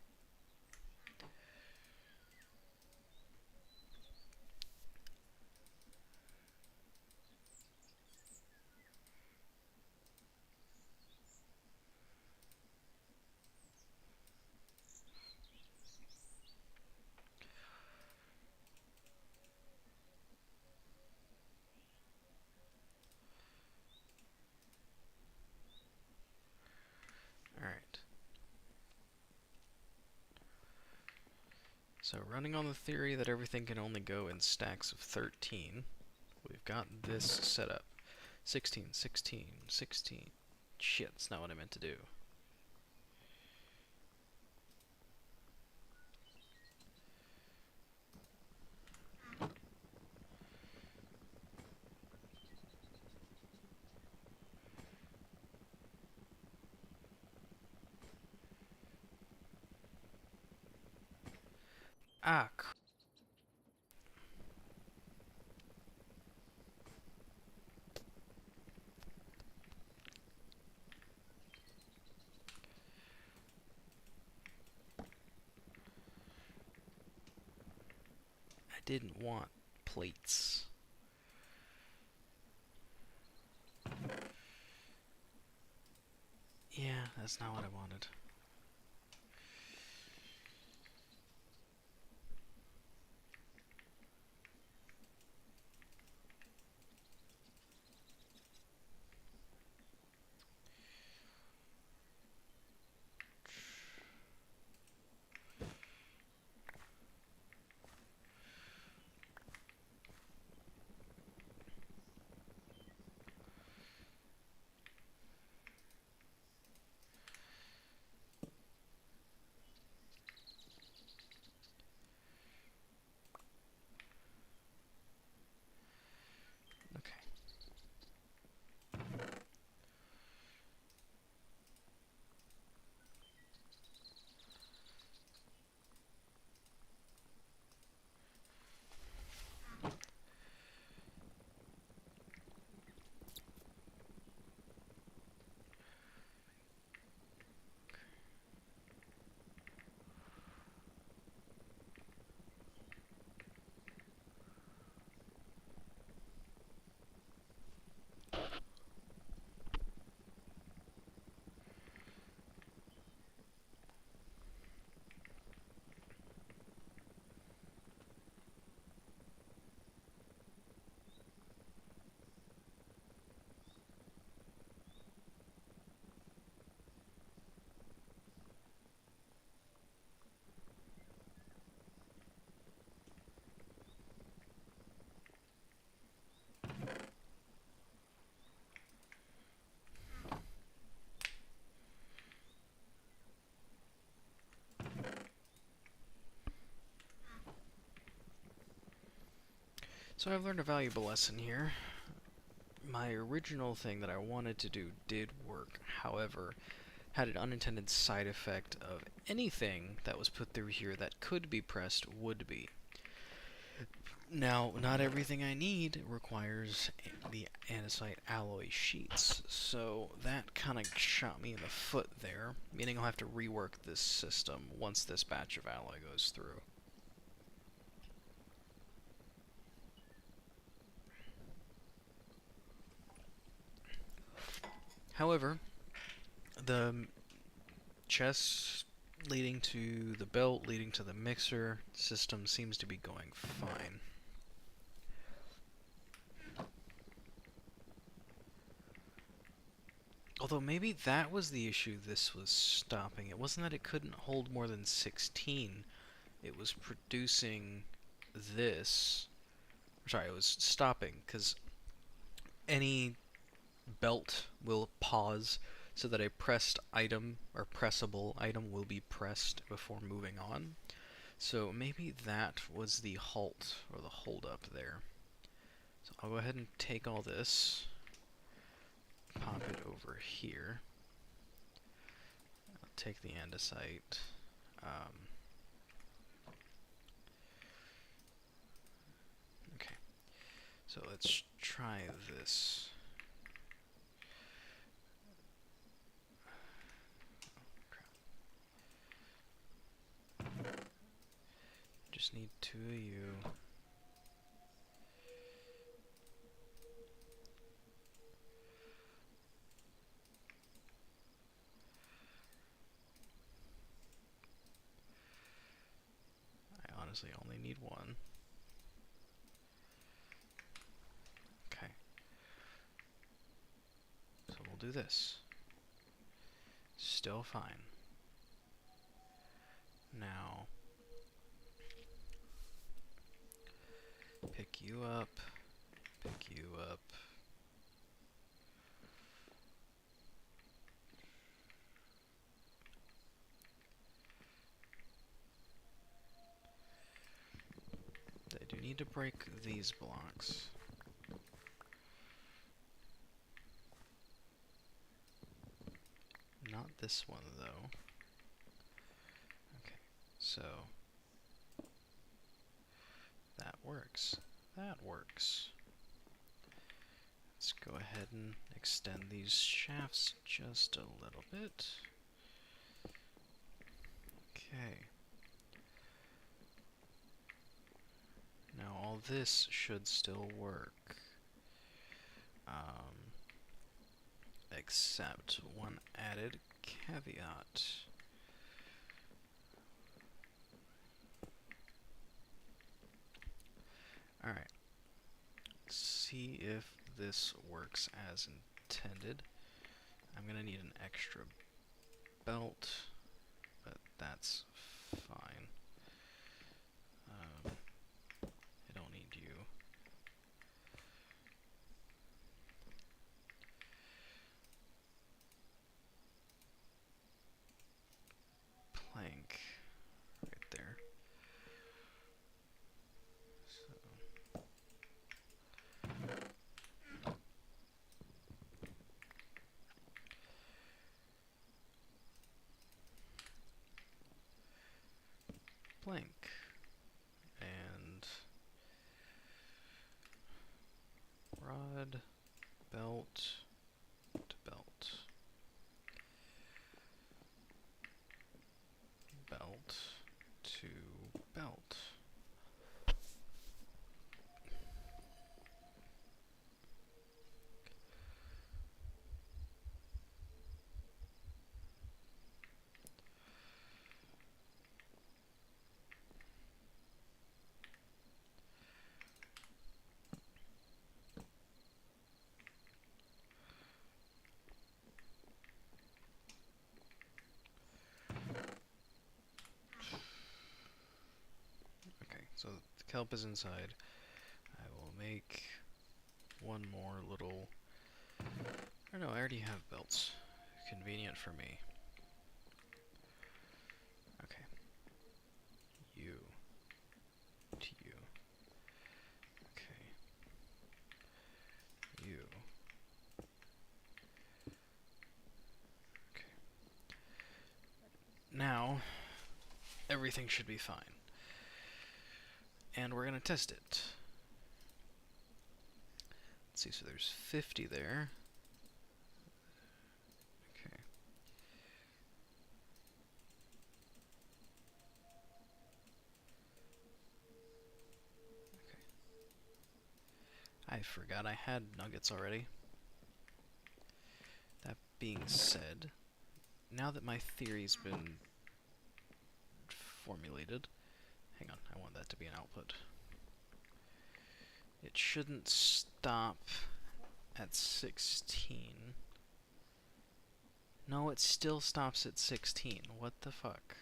Alright. So running on the theory that everything can only go in stacks of 13, we've got this set up. 16, 16, 16. Shit, that's not what I meant to do. Ah, I didn't want plates. Yeah, that's not what I wanted. Okay. So I've learned a valuable lesson here. My original thing that I wanted to do did work, however, had an unintended side effect of anything that was put through here that could be pressed would be. Now, not everything I need requires the andesite alloy sheets, so that kind of shot me in the foot there, meaning I'll have to rework this system once this batch of alloy goes through. However, the chest leading to the belt, leading to the mixer system seems to be going fine. Although maybe that was the issue this was stopping. It wasn't that it couldn't hold more than 16. It was producing this. Sorry, it was stopping because any belt will pause so that a pressed item or pressable item will be pressed before moving on. So maybe that was the halt or the hold up there. So I'll go ahead and take all this, pop it over here. I'll take the andesite. Okay, so let's try this. Just need 2 of you. I honestly only need 1. Okay. So we'll do this. Still fine. Now, pick you up, pick you up. do need to break these blocks. Not this one, though. Okay, so that works. That works. Let's go ahead and extend these shafts just a little bit. Okay. Now all this should still work. Except one added caveat. Alright. See if this works as intended. I'm gonna need an extra belt, but that's fine. I don't need you. Plank right there. So plank and rod, belt to belt, belt to belt. Okay, so the kelp is inside. I will make one more little... Or no, I already have belts. Convenient for me. Okay. You. To you. Okay. You. Okay. Now, everything should be fine. And we're gonna test it. Let's see, so there's 50 there. Okay. Okay. I forgot I had nuggets already. That being said, now that my theory's been formulated, hang on, I want that to be an output. It shouldn't stop at 16. No, it still stops at 16. What the fuck?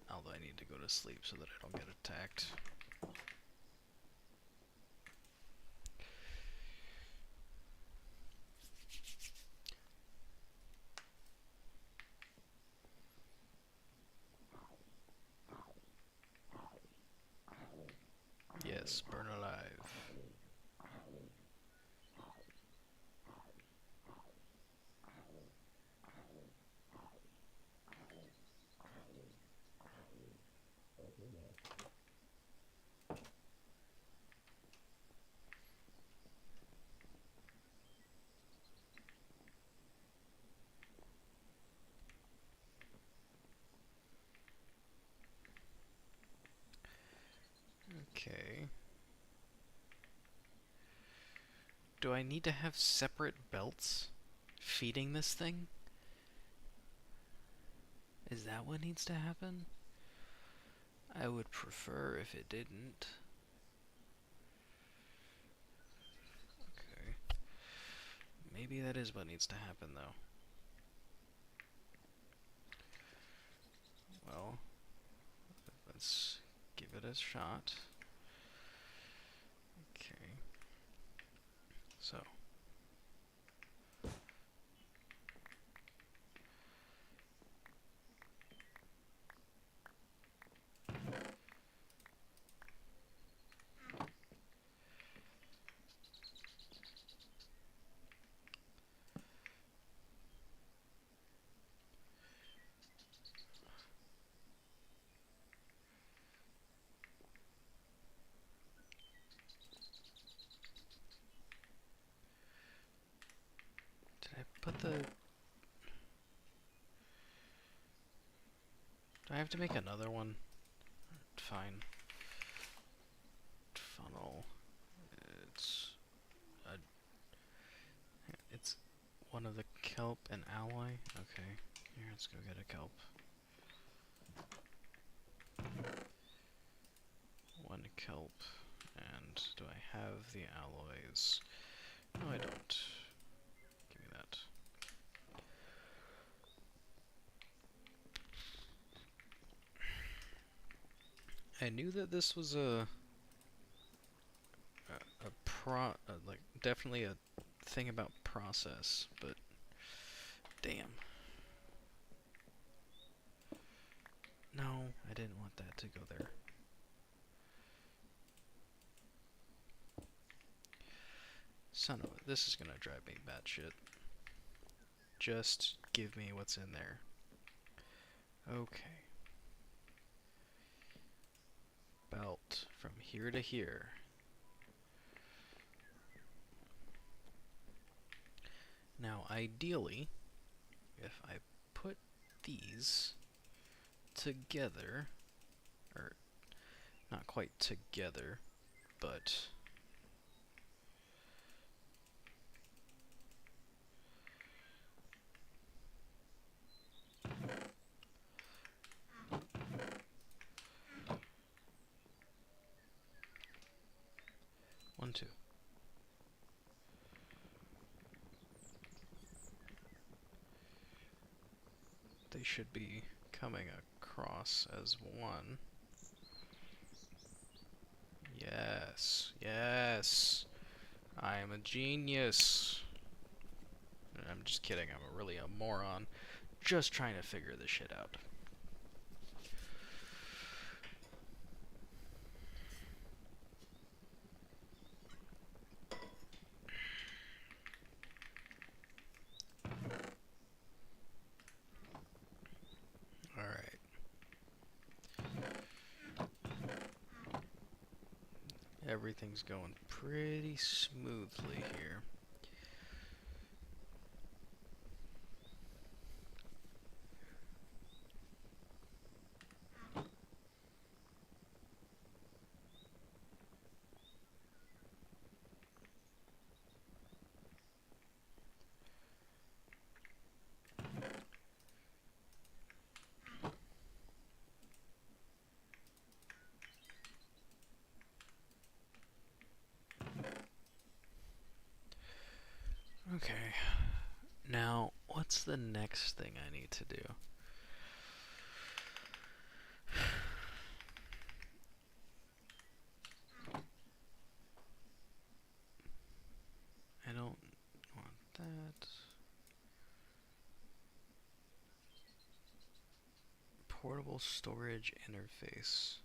Although I need to go to sleep so that I don't get attacked. Yes, burn alive. Okay. Do I need to have separate belts feeding this thing? Is that what needs to happen? I would prefer if it didn't. Okay. Maybe that is what needs to happen, though. Well, let's give it a shot. So. Did I put the... Do I have to make another one? Fine. Funnel. It's... It's one of the kelp and alloy? Okay. Here, let's go get a kelp. One kelp. And do I have the alloys? No, I don't. Give me that. I knew that this was like definitely a thing about process, but damn. No, I didn't want that to go there. Son of a, this is gonna drive me batshit. Just give me what's in there. Okay. Belt from here to here. Now, ideally, if I put these together, or not quite together, but one, two. They should be coming across as one. Yes, yes. I am a genius. I'm just kidding, I'm really a moron. Just trying to figure this shit out. Alright. Everything's going pretty smoothly here. Okay. Now, what's the next thing I need to do? I don't want that. Portable storage interface.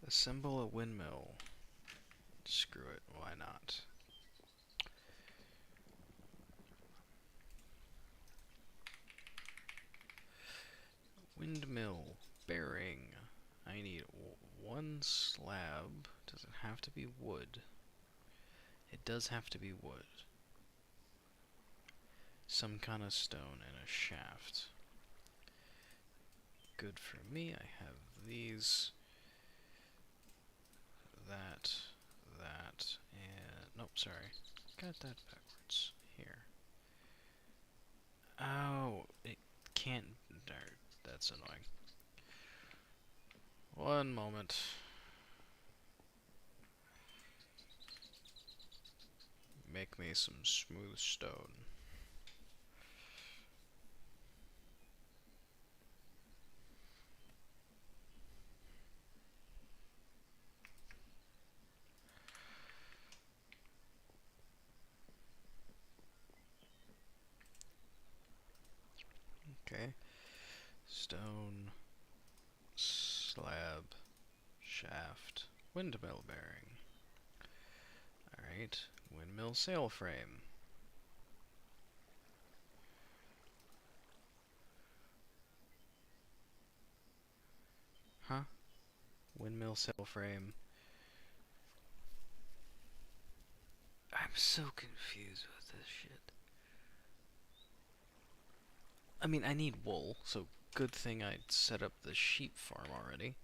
Assemble a windmill. Screw it, why not? Windmill bearing. I need one slab. Does it have to be wood? It does have to be wood. Some kind of stone and a shaft. Good for me. I have these. That, and... Nope, sorry. Got that backwards. Here. Oh, it can't... That's annoying. One moment. Make me some smooth stone. Windmill bearing. Alright. Windmill sail frame. Huh? Windmill sail frame. I'm so confused with this shit. I mean, I need wool, so good thing I set up the sheep farm already.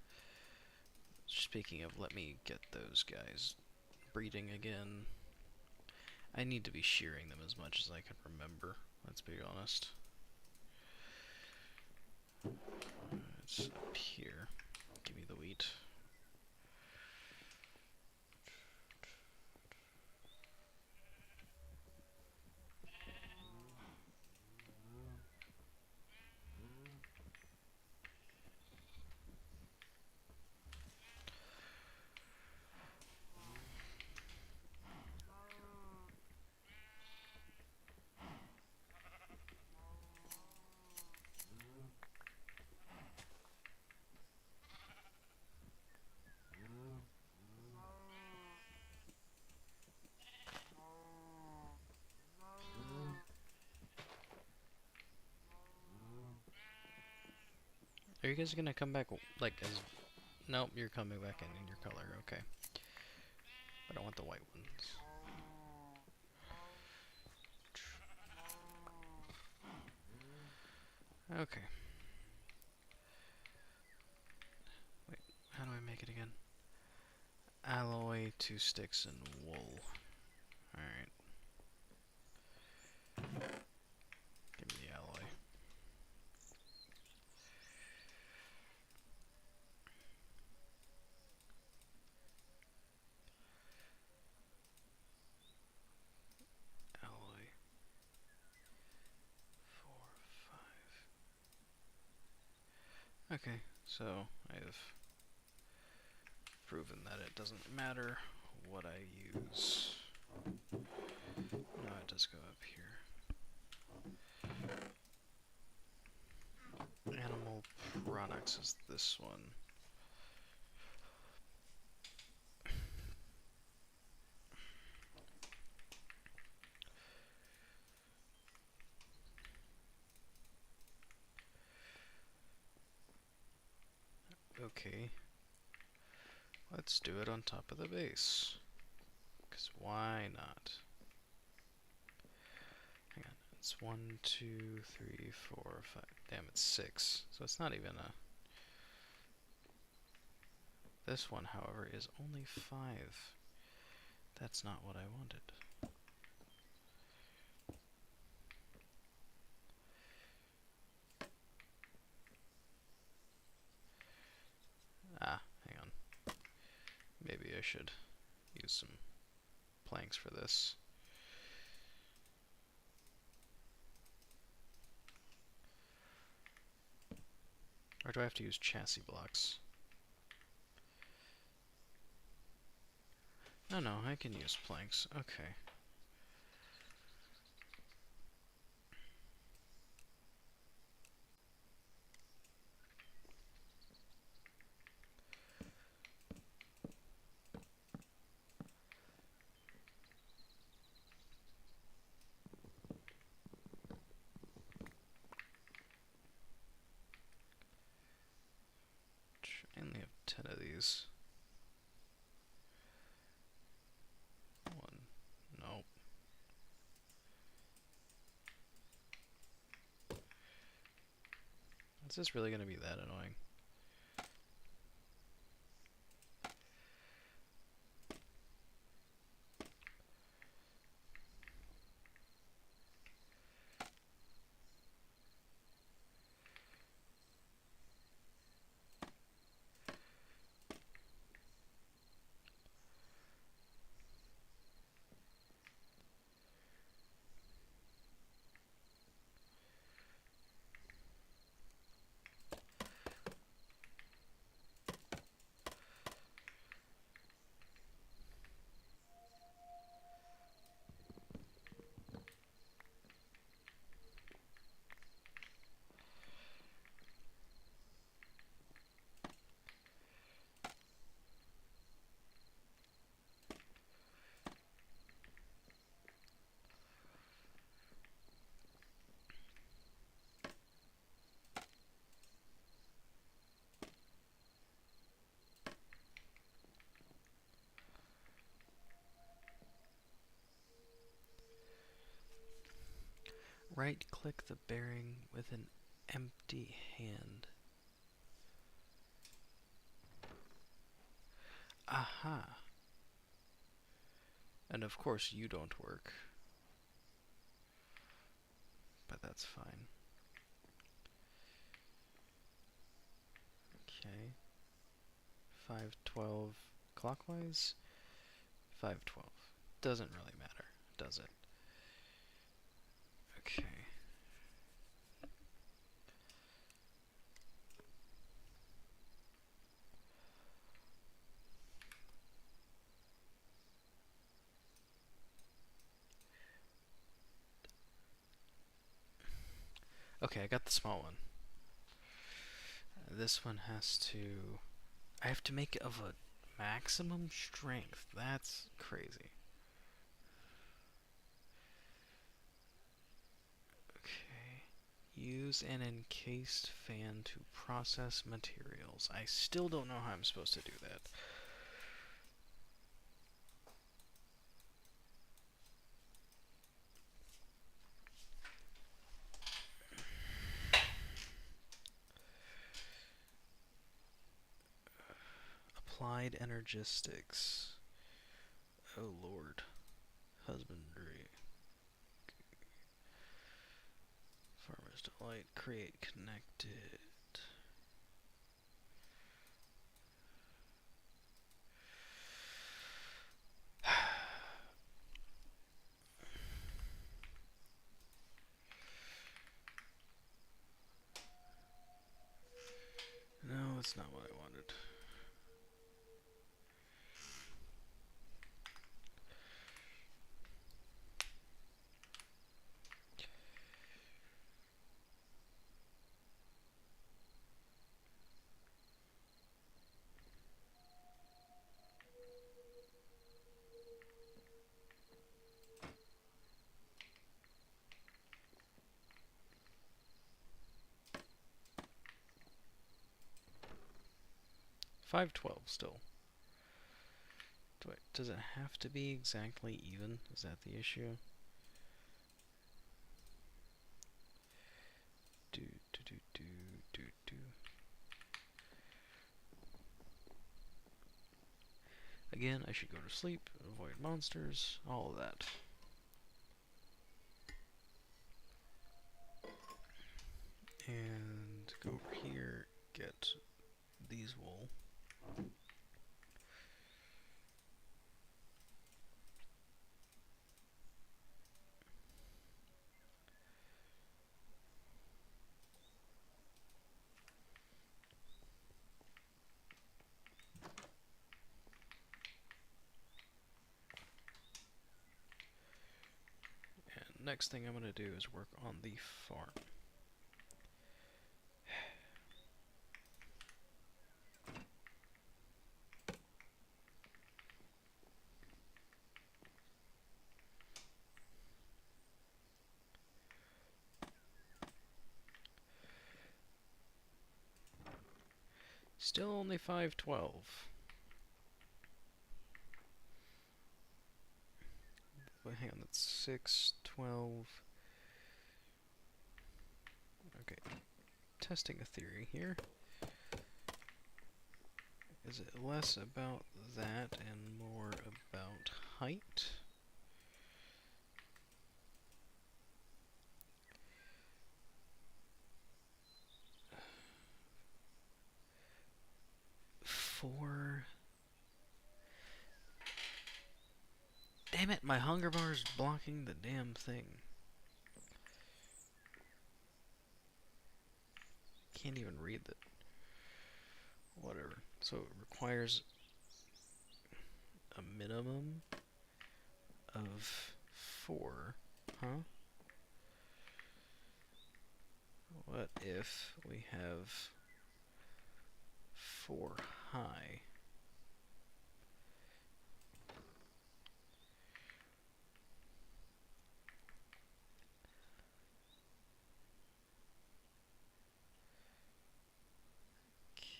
Speaking of, let me get those guys breeding again. I need to be shearing them as much as I can remember, let's be honest. It's up here. Give me the wheat. Are you guys gonna come back, like, as... Nope, you're coming back in your color, okay. I don't want the white ones. Okay. Wait, how do I make it again? Alloy, 2 sticks, and wool. Alright. Give me the alloy. Alloy. 4, 5. Okay, so I've proven that it doesn't matter what I use. No, it does go up here. Animal products is this one. Okay. Let's do it on top of the base. Because why not? Hang on. It's 1, 2, 3, 4, 5. Damn, it's 6. So it's not even a... This one, however, is only 5. That's not what I wanted. Ah, hang on. Maybe I should use some planks for this. Or do I have to use chassis blocks? No, no, I can use planks. Okay. I only have 10 of these. 1. Nope. Is this really going to be that annoying? Right click the bearing with an empty hand. Aha. And of course you don't work. But that's fine. Okay. 512 clockwise. 512. Doesn't really matter, does it? Okay. Okay, I got the small one. This one has to... I have to make it of a maximum strength. That's crazy. Okay. Use an encased fan to process materials. I still don't know how I'm supposed to do that. Applied energistics. Oh lord. Husbandry. Farmer's Delight. Create connected. No, that's not what I wanted. $5.12 still. Does it have to be exactly even? Is that the issue? Do do do do do do. Again, I should go to sleep, avoid monsters, all of that. And go over here, get these wool. And next thing I'm going to do is work on the farm. Still only 5.12. But hang on, that's 6.12. Okay, testing a theory here. Is it less about that and more about height? Damn it, my hunger bar is blocking the damn thing. Can't even read that. Whatever. So it requires a minimum of 4, huh? What if we have 4 high?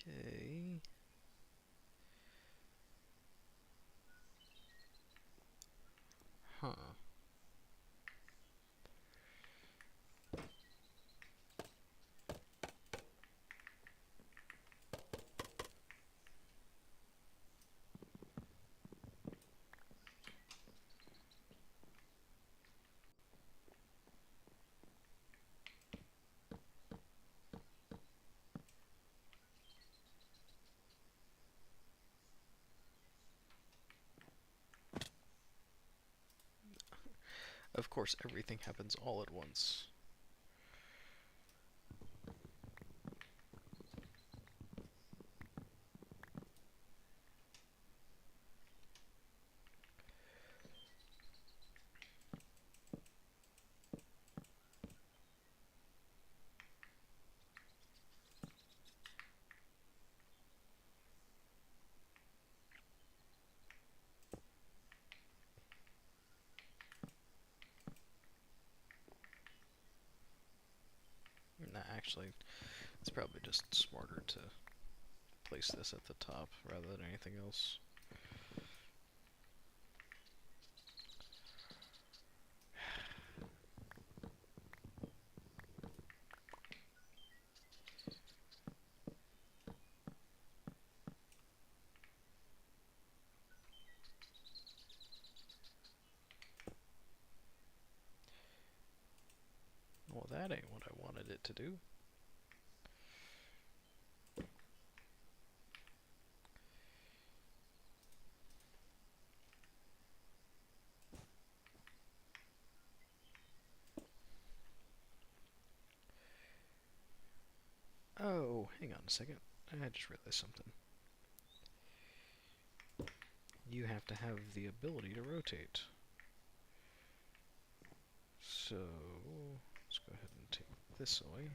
Okay. Huh. Of course, everything happens all at once. Nah, actually, it's probably just smarter to place this at the top rather than anything else. Well, that ain't what I wanted it to do. Oh, hang on a second. I just realized something. You have to have the ability to rotate. So, let's go ahead and take this away.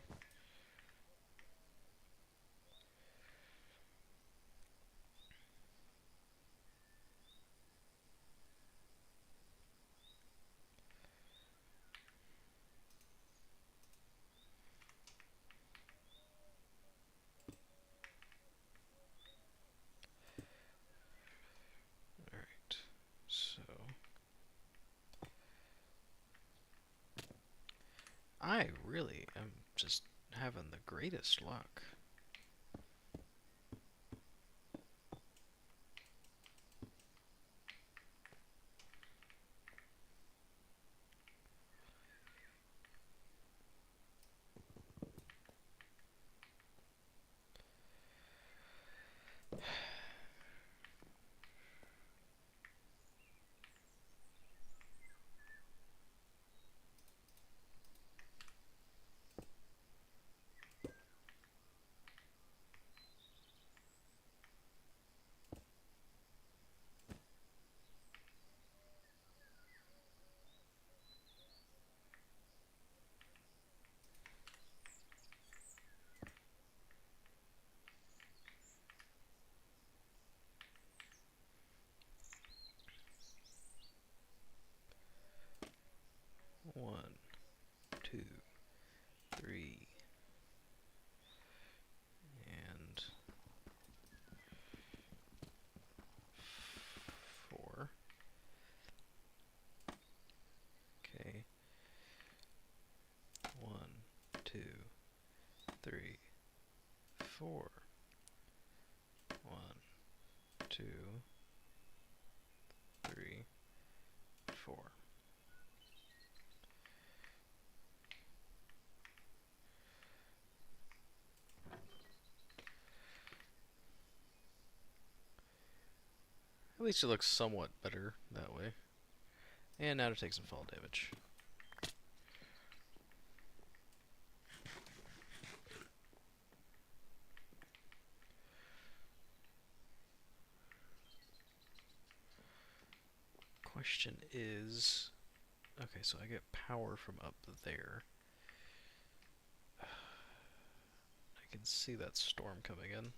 Alright, so I really am just having the greatest luck. One, two, three, and 4. Okay. 1, 2, 3, 4. 1, 2, 3, 4. At least it looks somewhat better that way. And now to take some fall damage. Question is, okay, so I get power from up there. I can see that storm coming in.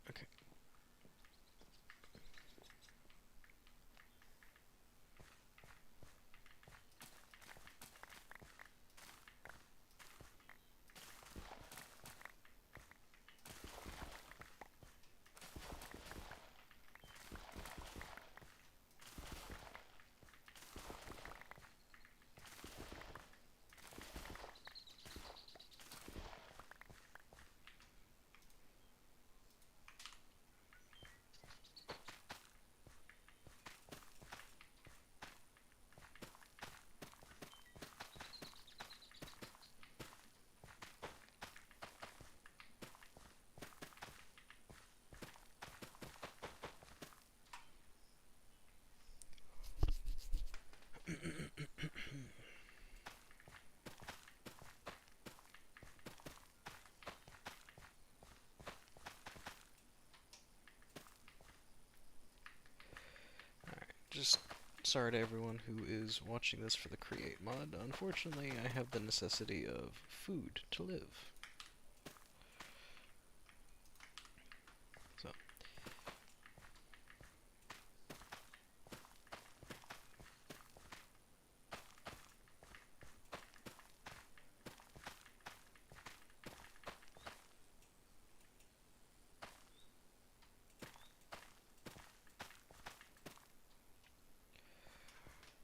Okay. sorry to everyone who is watching this for the Create mod. Unfortunately, I have the necessity of food to live. So.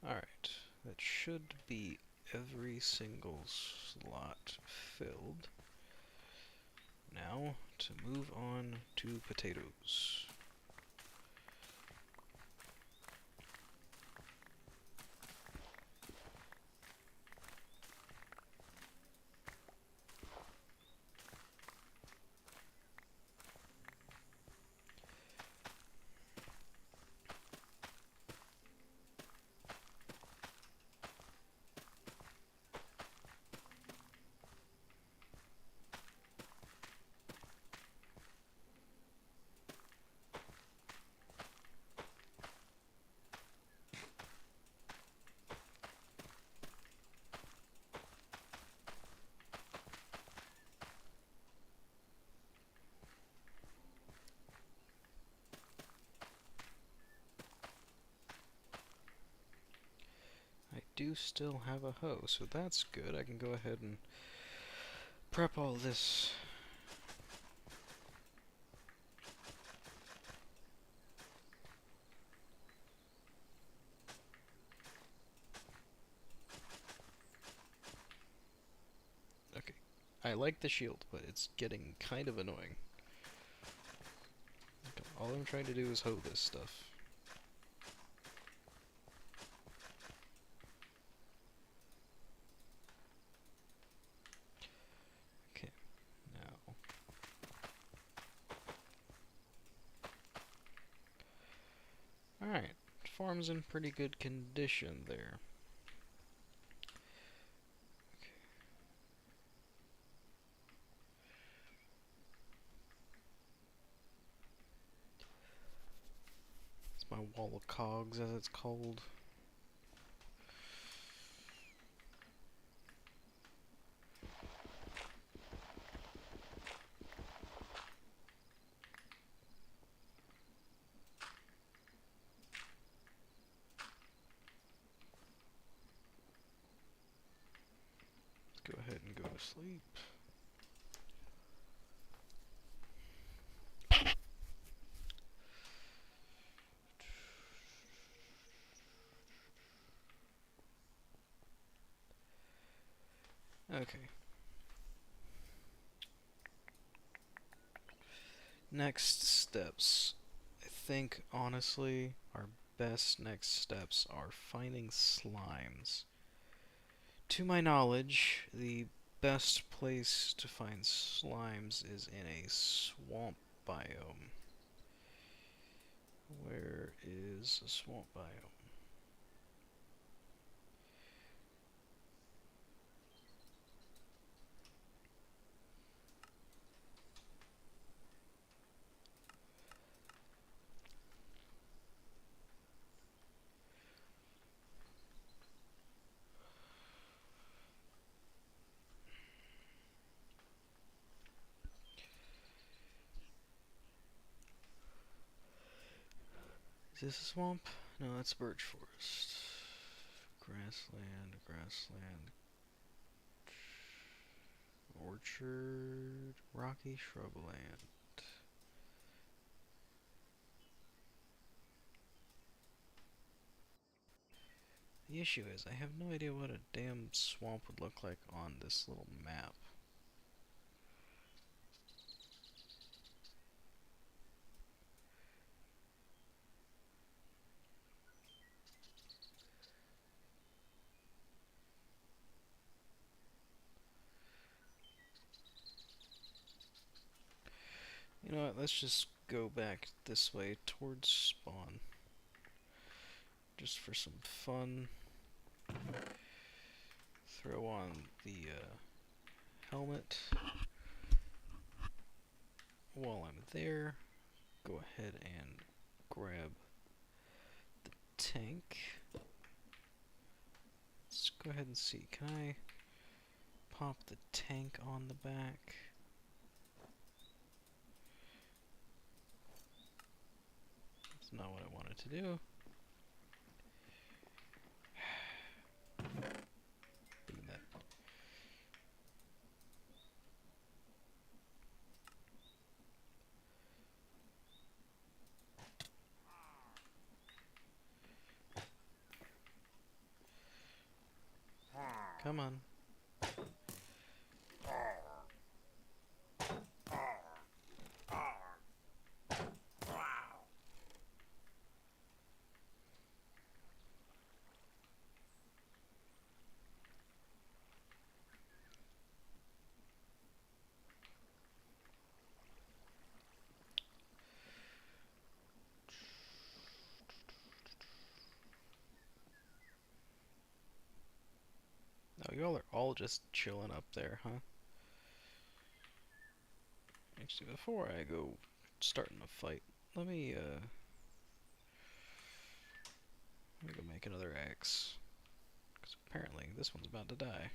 Alright, that should be every single slot filled. Now, to move on to potatoes. I do still have a hoe, so that's good. I can go ahead and prep all this. Okay, I like the shield, but it's getting kind of annoying. All I'm trying to do is hoe this stuff. Okay, now. Alright, farm's in pretty good condition there. It's my wall of cogs, as it's called. Let's go ahead and go to sleep. Okay. Next steps. I think, honestly, our best next steps are finding slimes. To my knowledge, the best place to find slimes is in a swamp biome. Where is a swamp biome? Is this a swamp? No, that's birch forest. Grassland, grassland. Orchard, rocky shrubland. The issue is, I have no idea what a damn swamp would look like on this little map. You know what, let's just go back this way towards spawn. Just for some fun. Throw on the helmet. While I'm there, go ahead and grab the tank. go ahead and see. Can I pop the tank on the back? That's not what I wanted to do. That. Come on. Oh, y'all are all just chilling up there, huh? Actually, before I go starting a fight, let me go make another axe. Because apparently this one's about to die.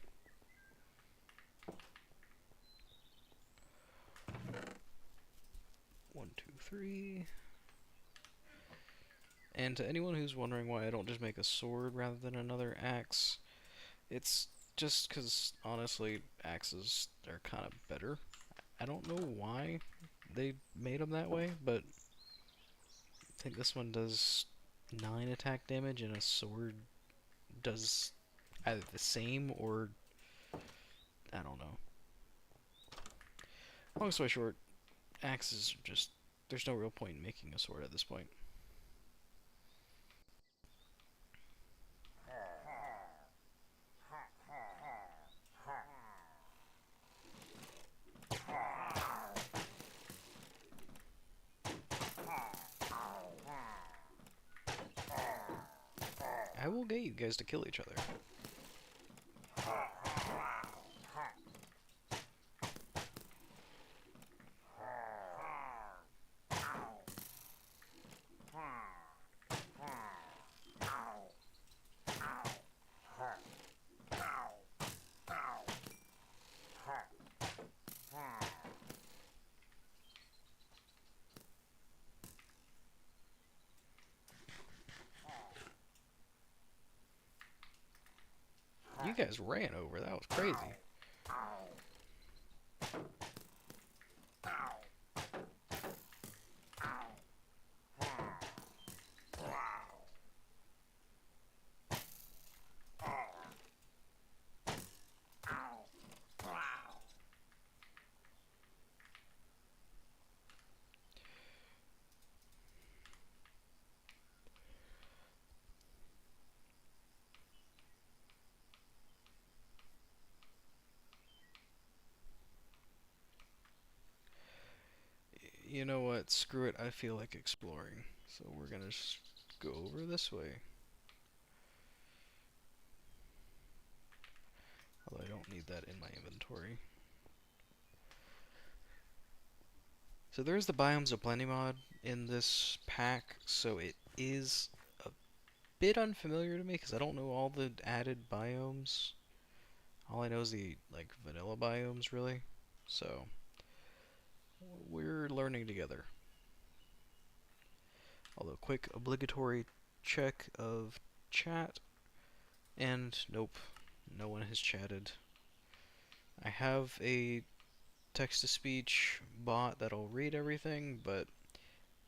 One, two, three. And to anyone who's wondering why I don't just make a sword rather than another axe, it's just because, honestly, axes are kind of better. I don't know why they made them that way, but I think this one does 9 attack damage and a sword does either the same or I don't know. Long story short, axes are just, there's no real point in making a sword at this point. I will get you guys to kill each other. You guys ran over, that was crazy. You know what, screw it, I feel like exploring. So we're gonna just go over this way. Although I don't need that in my inventory. So there's the Biomes of Plenty mod in this pack, so it is a bit unfamiliar to me because I don't know all the added biomes. All I know is the, like, vanilla biomes, really. So we're learning together. Although, quick obligatory check of chat. And nope, no one has chatted. I have a text-to-speech bot that'll read everything, but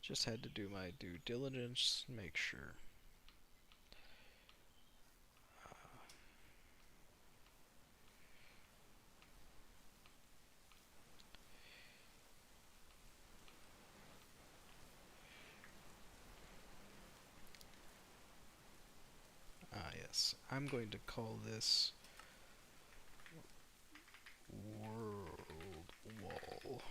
just had to do my due diligence, make sure. Yes, I'm going to call this World Wall.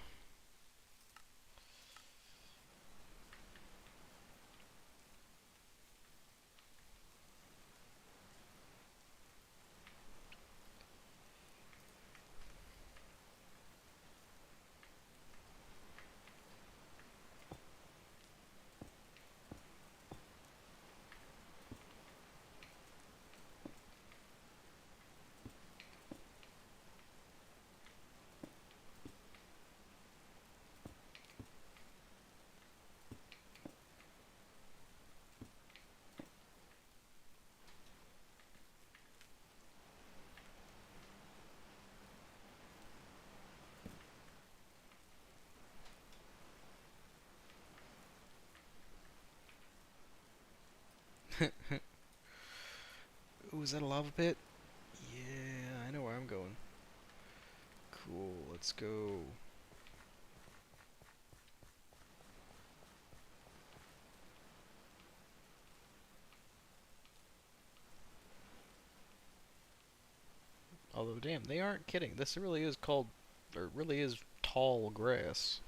Ooh, is that a lava pit? Yeah, I know where I'm going. Cool, let's go. Although, damn, they aren't kidding. This really is called, or really is tall grass.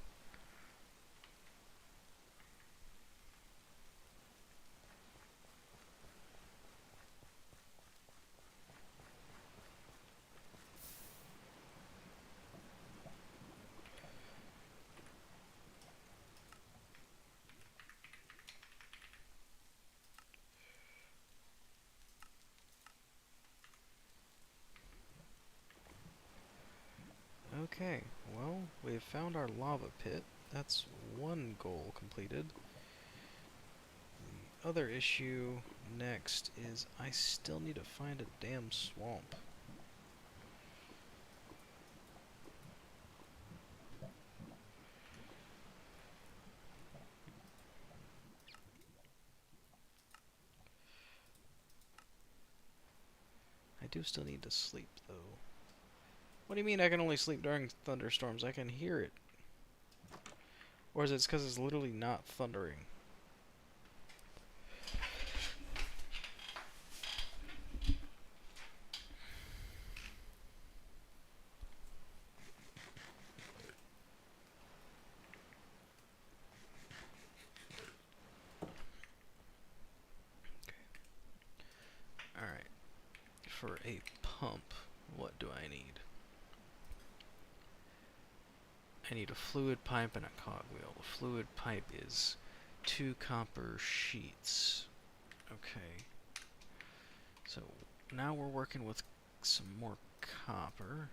Okay, well, we've found our lava pit. That's one goal completed. The other issue next is I still need to find a damn swamp. I do still need to sleep, though. What do you mean I can only sleep during thunderstorms? I can hear it. Or is it because it's literally not thundering? Alright. For a pump, what do I need? I need a fluid pipe and a cogwheel. The fluid pipe is 2 copper sheets. Okay. So now we're working with some more copper.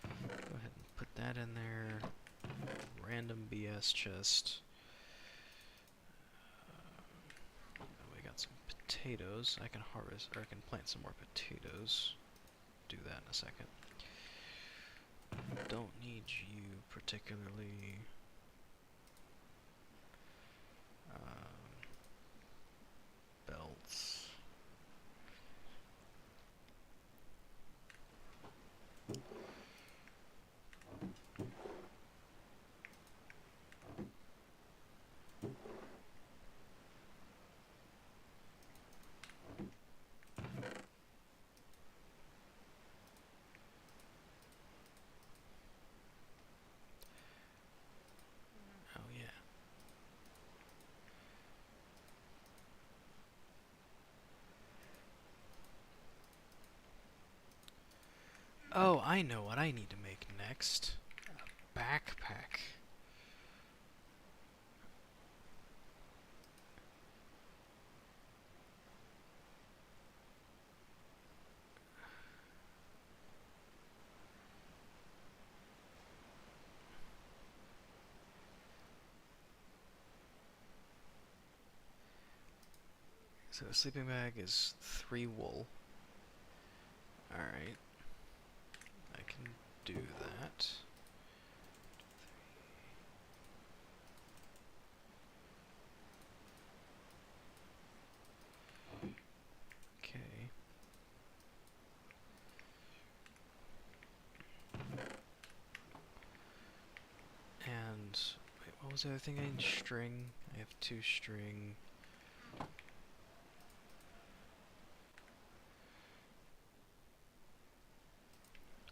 Go ahead and put that in there. Random BS chest. We got some potatoes. I can harvest, or I can plant some more potatoes. Do that in a second. Don't need you particularly. Belts. Oh yeah. Oh, I know what I need to make next. A backpack. So a sleeping bag is 3 wool. Alright. I can do that. Okay. And wait, what was the other thing I need? String. I have 2 string.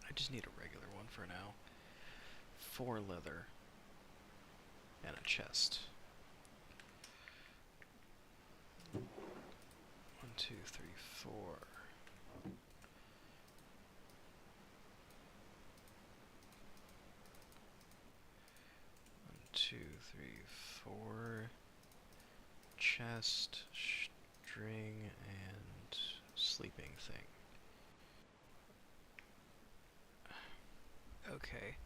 I just need a regular one for now. 4 leather. And a chest. 1, 2, 3, 4. 2, 3, 4. Chest, string, and sleeping thing. Okay.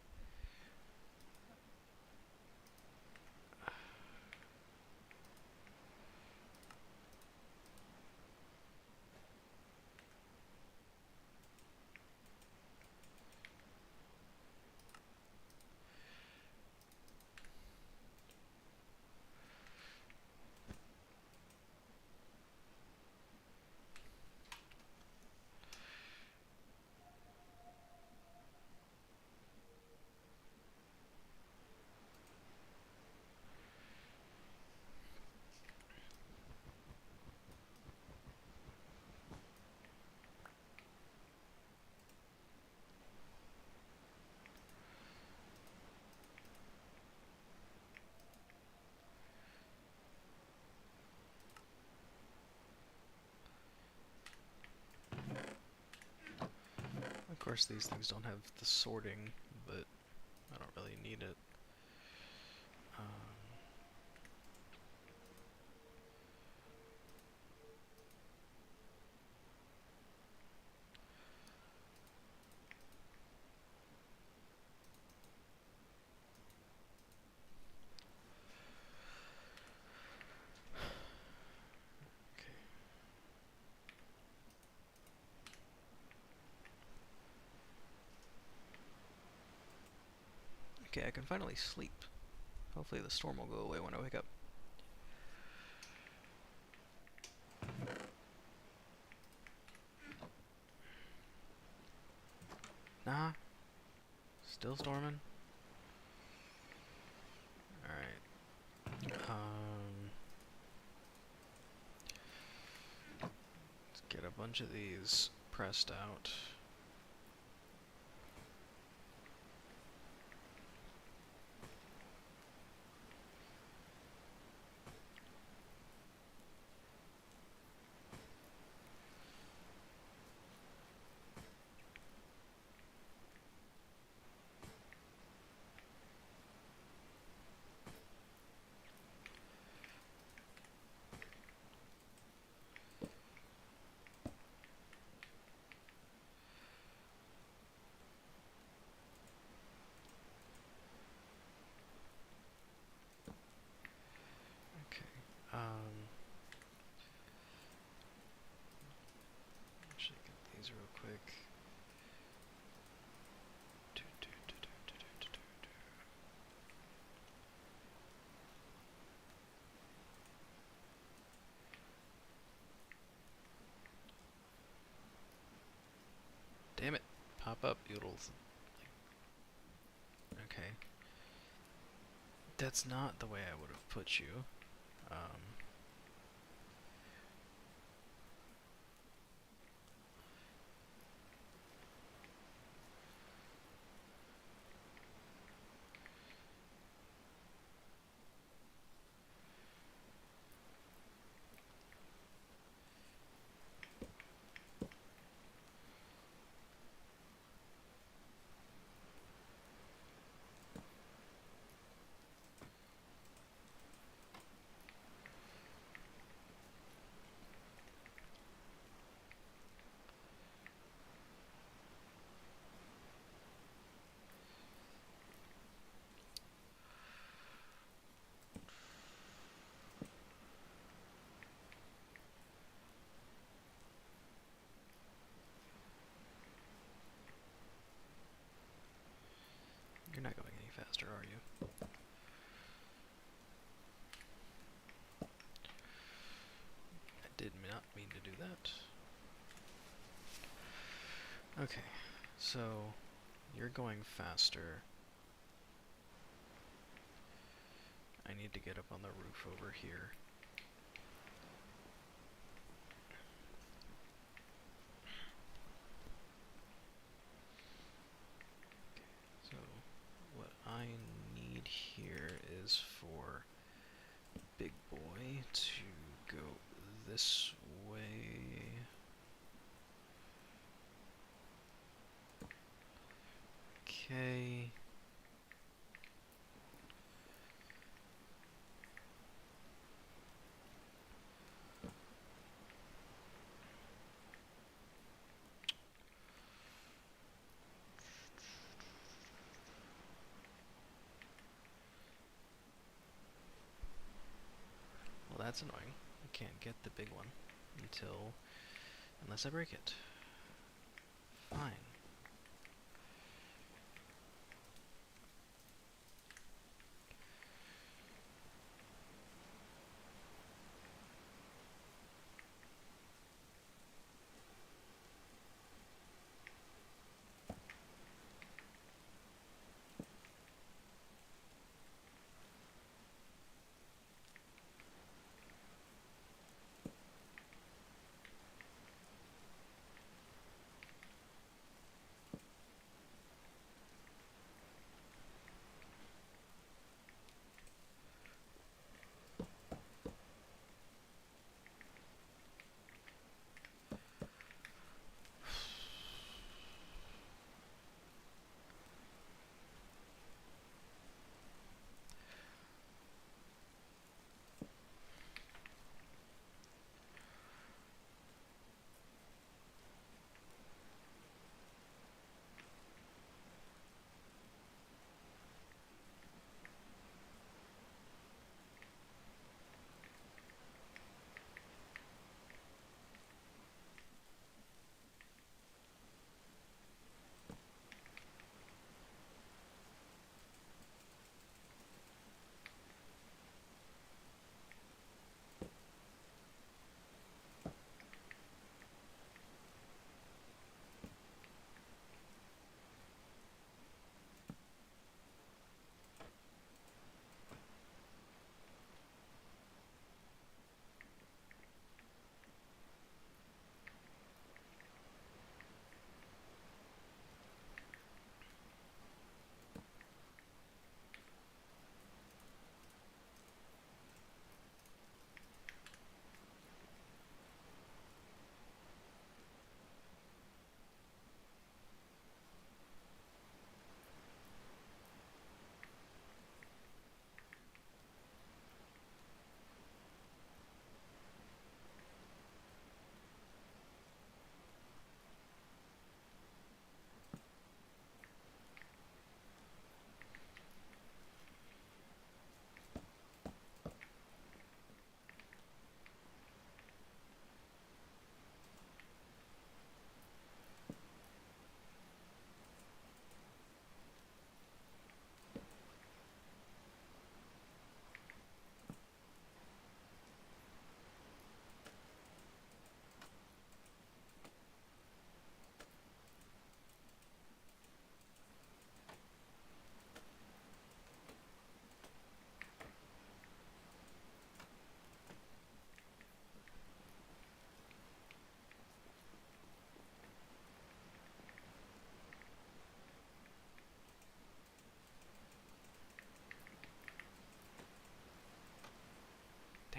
course, these things don't have the sorting, but I don't really need it. Okay, I can finally sleep. Hopefully the storm will go away when I wake up. Nah. Still storming? Alright. Let's get a bunch of these pressed out. Actually get these real quick. Damn it. Pop up, Oodles. Okay. That's not the way I would have put you. You're not going any faster, are you? I did not mean to do that. Okay, so you're going faster. I need to get up on the roof over here. So what I need here is for Big Boy to go this way. Okay. Well, that's annoying. I can't get the big one unless I break it. Fine.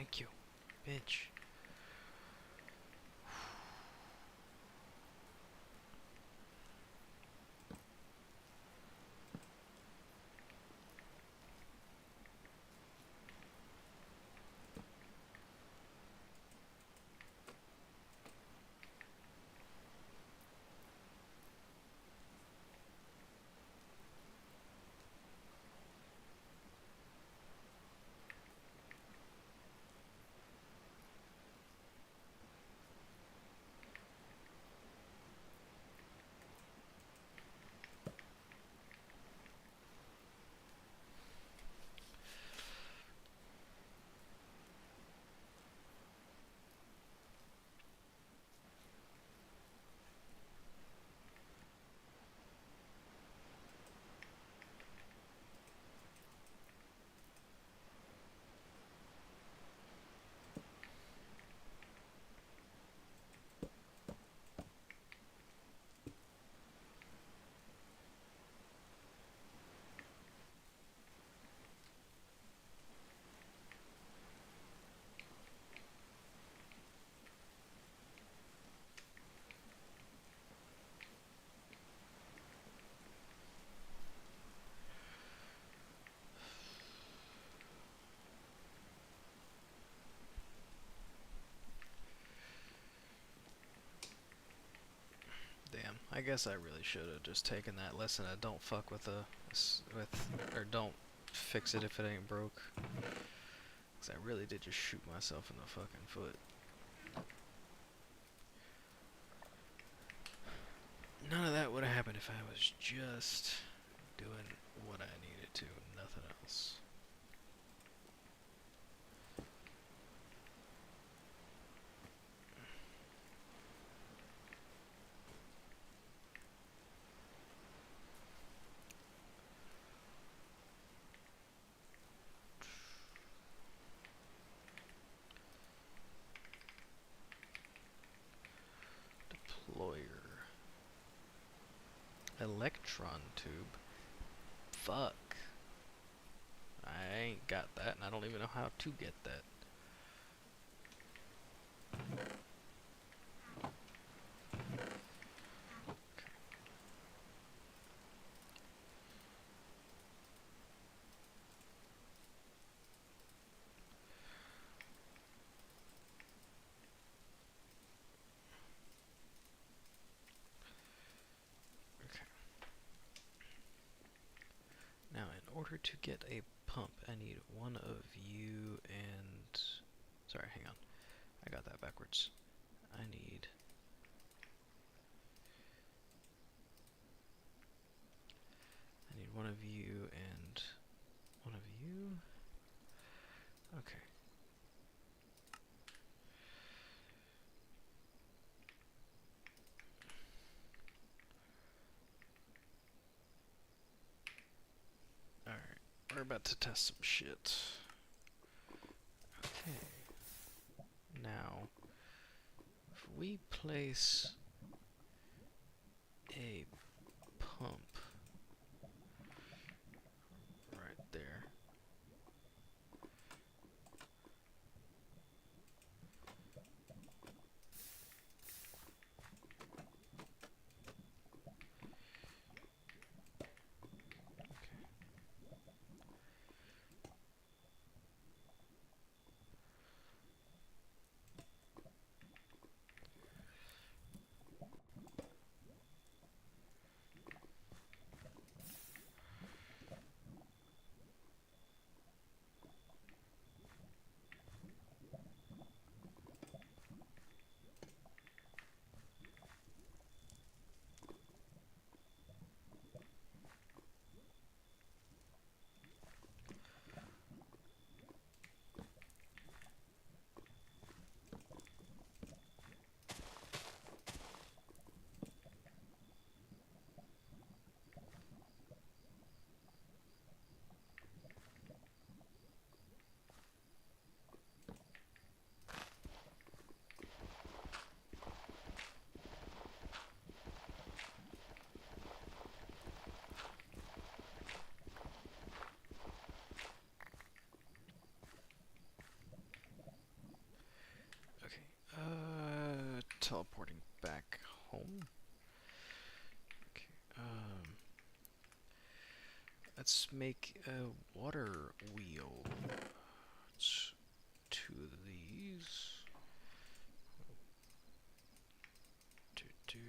Thank you, bitch. Damn, I guess I really should have just taken that lesson. Don't fuck with or don't fix it if it ain't broke. Cause I really did just shoot myself in the fucking foot. None of that would have happened if I was just doing what I needed to, nothing else. Deployer. Electron tube. Fuck. I ain't got that, and I don't even know how to get that. Now, in order to get a pump, I need one of you and... Sorry, hang on. I got that backwards. I need one of you and one of you. Okay. Alright, we're about to test some shit. Okay. Now, if we place a pump right there. teleporting back home. Okay, let's make a water wheel. Let's 2 of these. Do.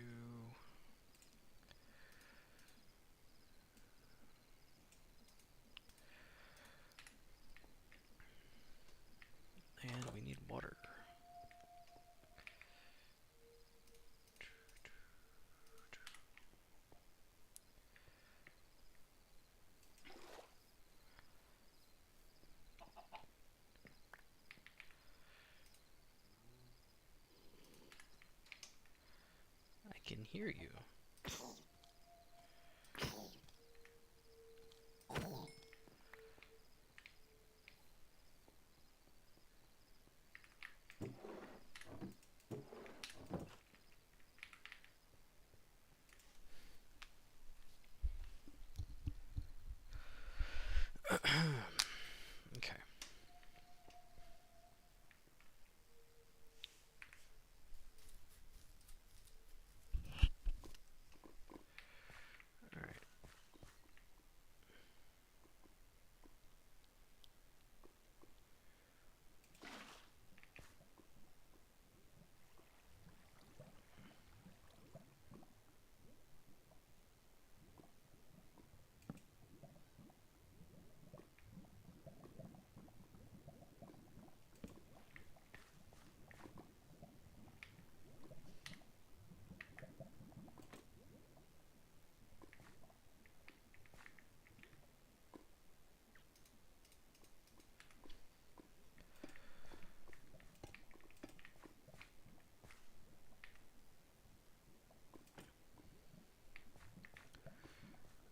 And we need water. I can hear you. Okay. Alright.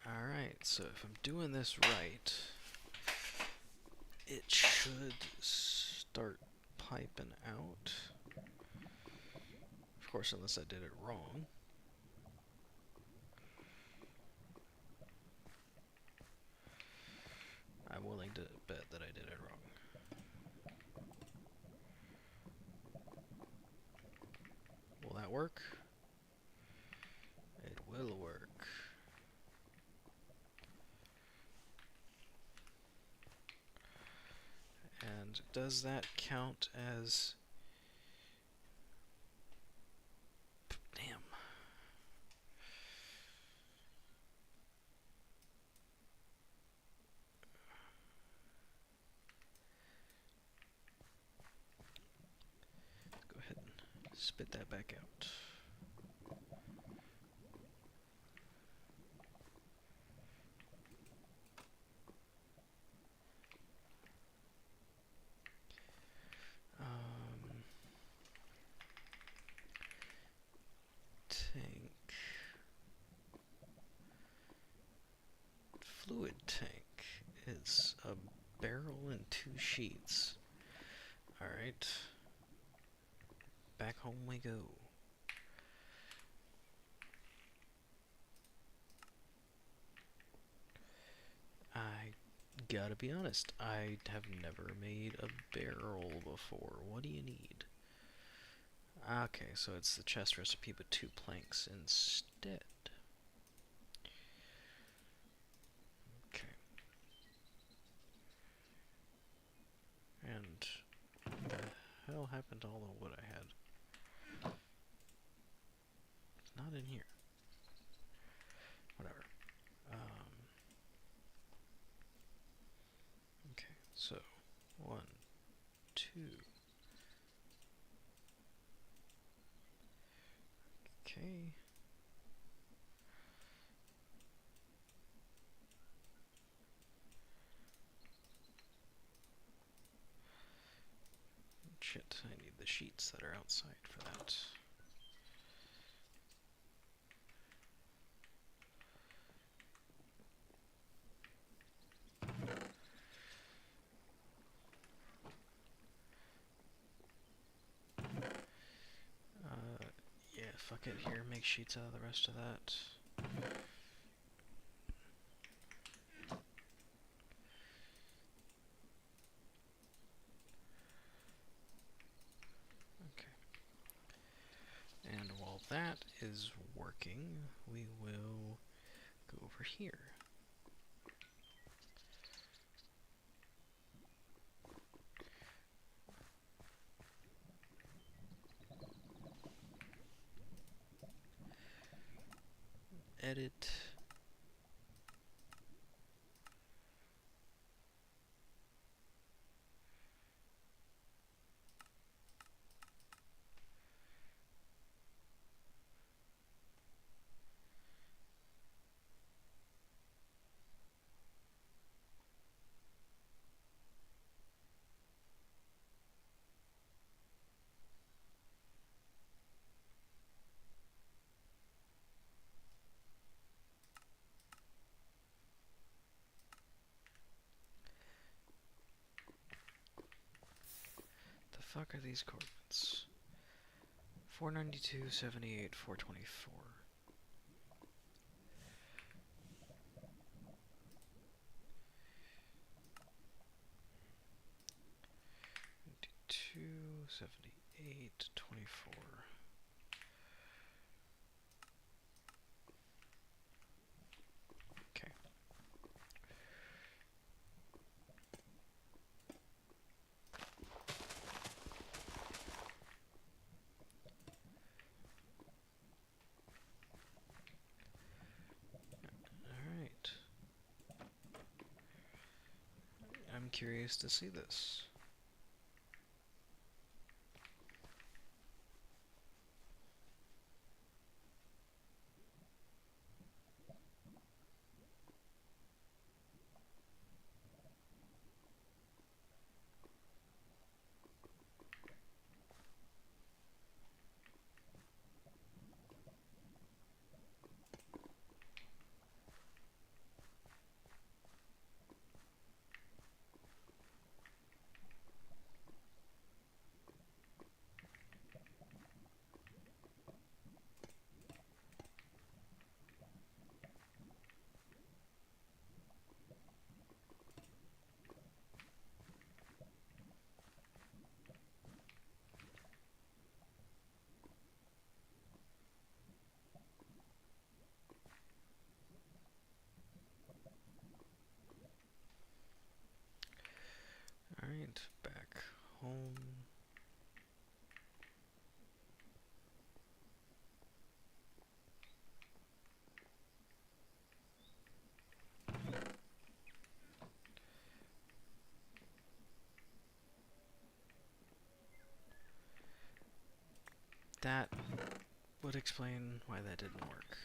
Alright, so if I'm doing this right, it should start piping out. Of course, unless I did it wrong. I'm willing to bet that I did it wrong. Will that work? It will work. And does that count as... Damn. Go ahead and spit that back out. Tank. Fluid tank is a barrel and 2 sheets. Alright. Back home we go. I gotta be honest, I have never made a barrel before. What do you need? Okay, so it's the chest recipe but 2 planks instead. Okay. And what the hell happened to all the wood I had? It's not in here. Whatever. Okay, so 1, 2. Okay. Shit, I need the sheets that are outside for that. Yeah, fuck it, here, make sheets out of the rest of that. that is working, we will go over here. Edit. The fuck are these coordinates? 492, 78, 424. 78, 24. Okay. Alright. I'm curious to see this. Alright, back home. That would explain why that didn't work.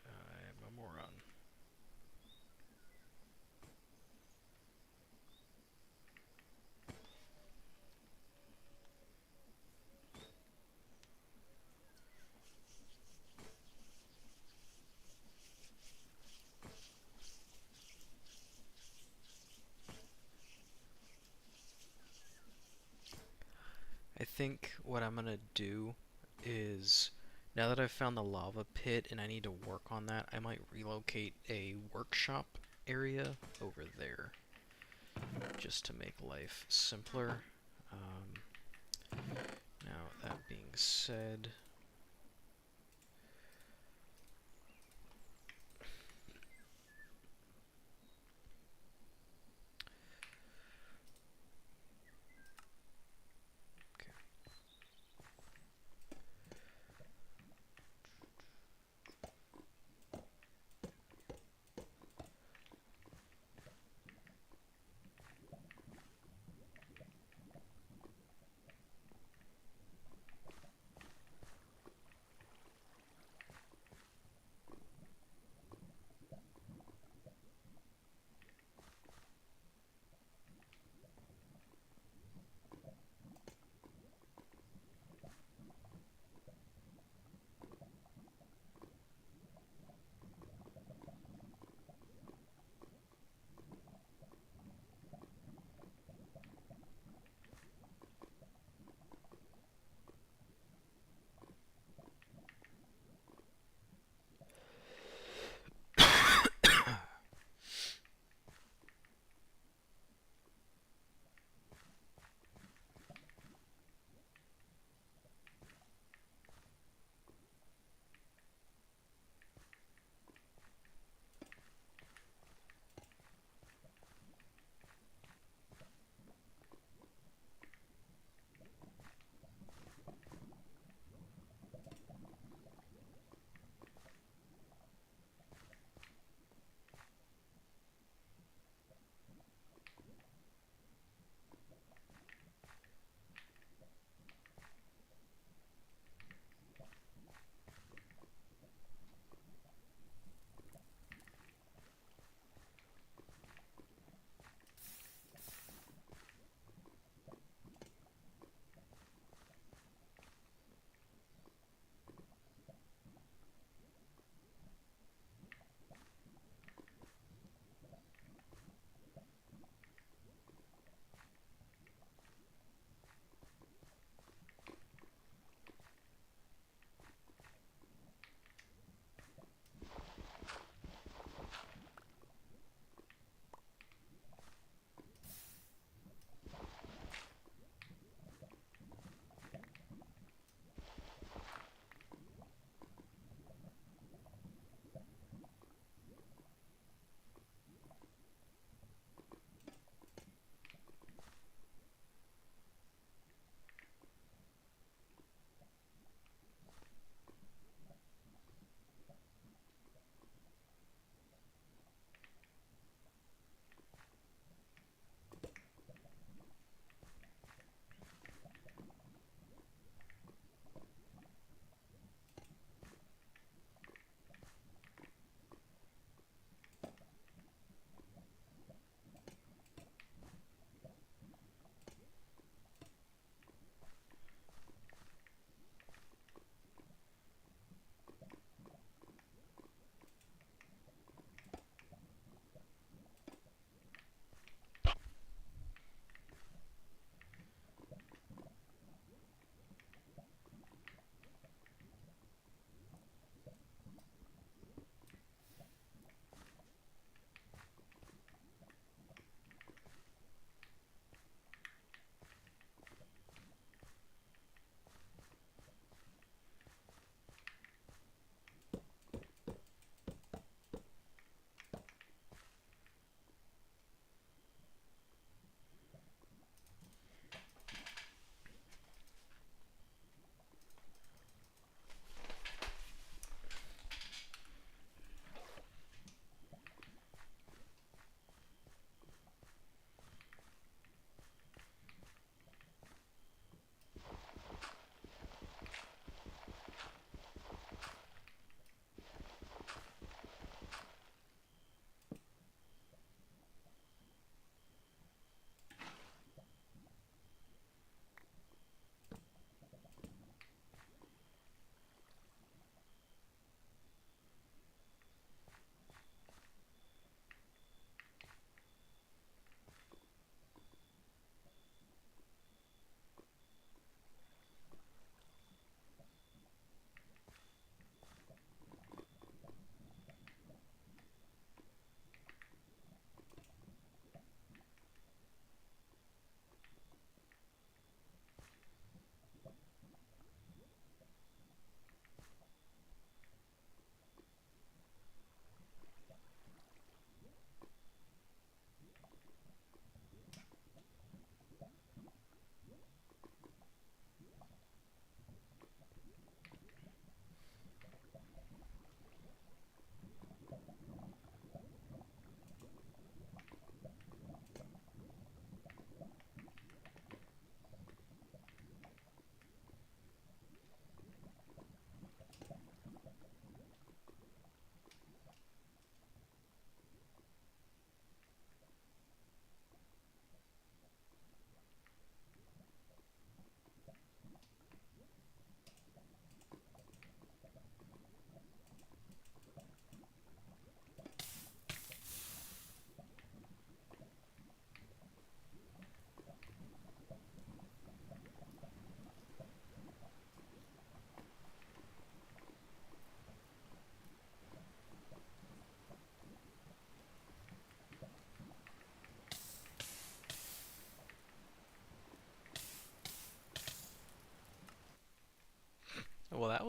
I am a moron. I think what I'm gonna do is, now that I've found the lava pit and I need to work on that, I might relocate a workshop area over there, just to make life simpler. Now, that being said, okay.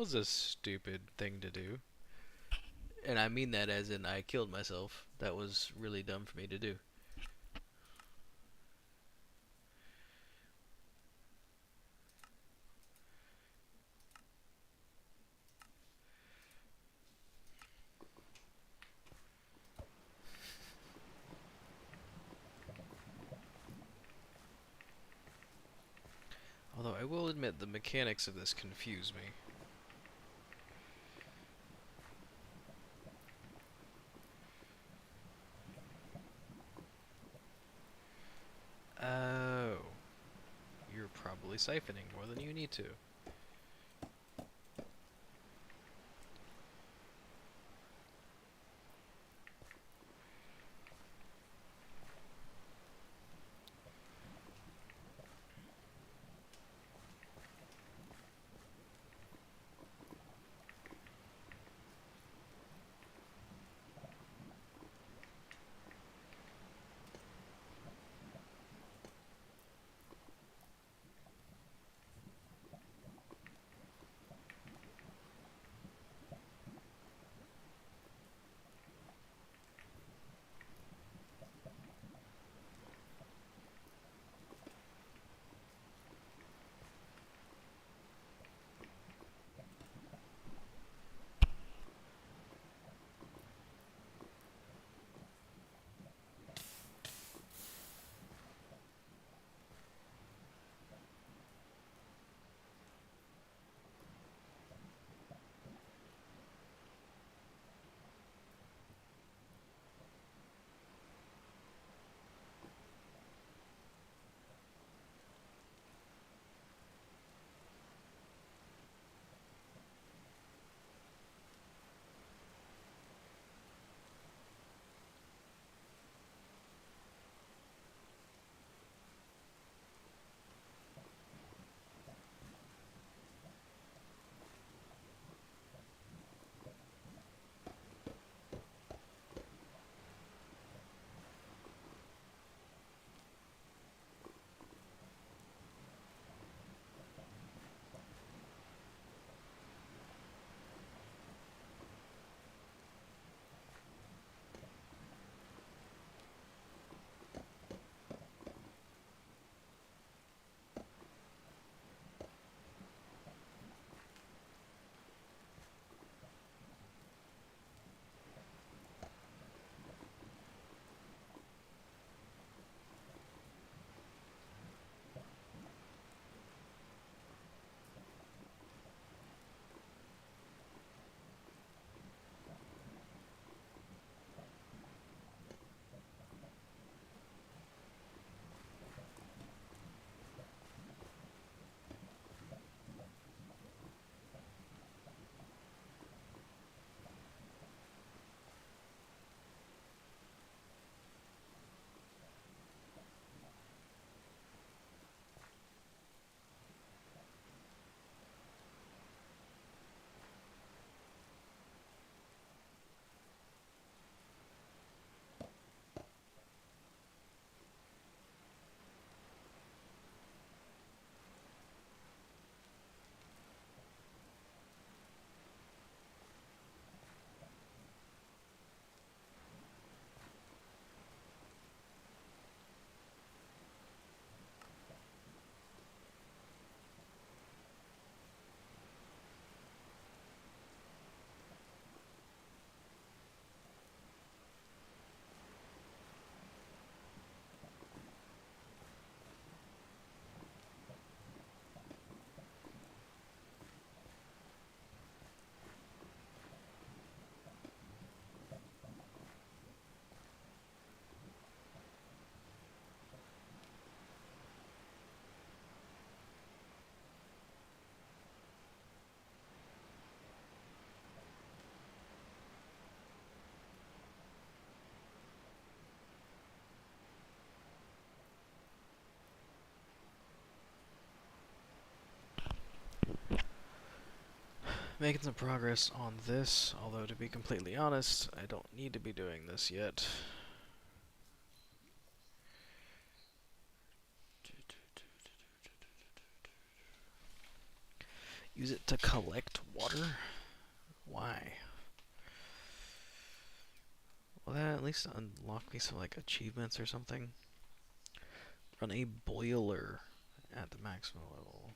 was a stupid thing to do. And I mean that as in I killed myself. That was really dumb for me to do. Although I will admit the mechanics of this confuse me. Oh. You're probably siphoning more than you need to. Making some progress on this, although to be completely honest, I don't need to be doing this yet. Use it to collect water? Why? Will that at least unlock me some, like, achievements or something? Run a boiler at the maximum level.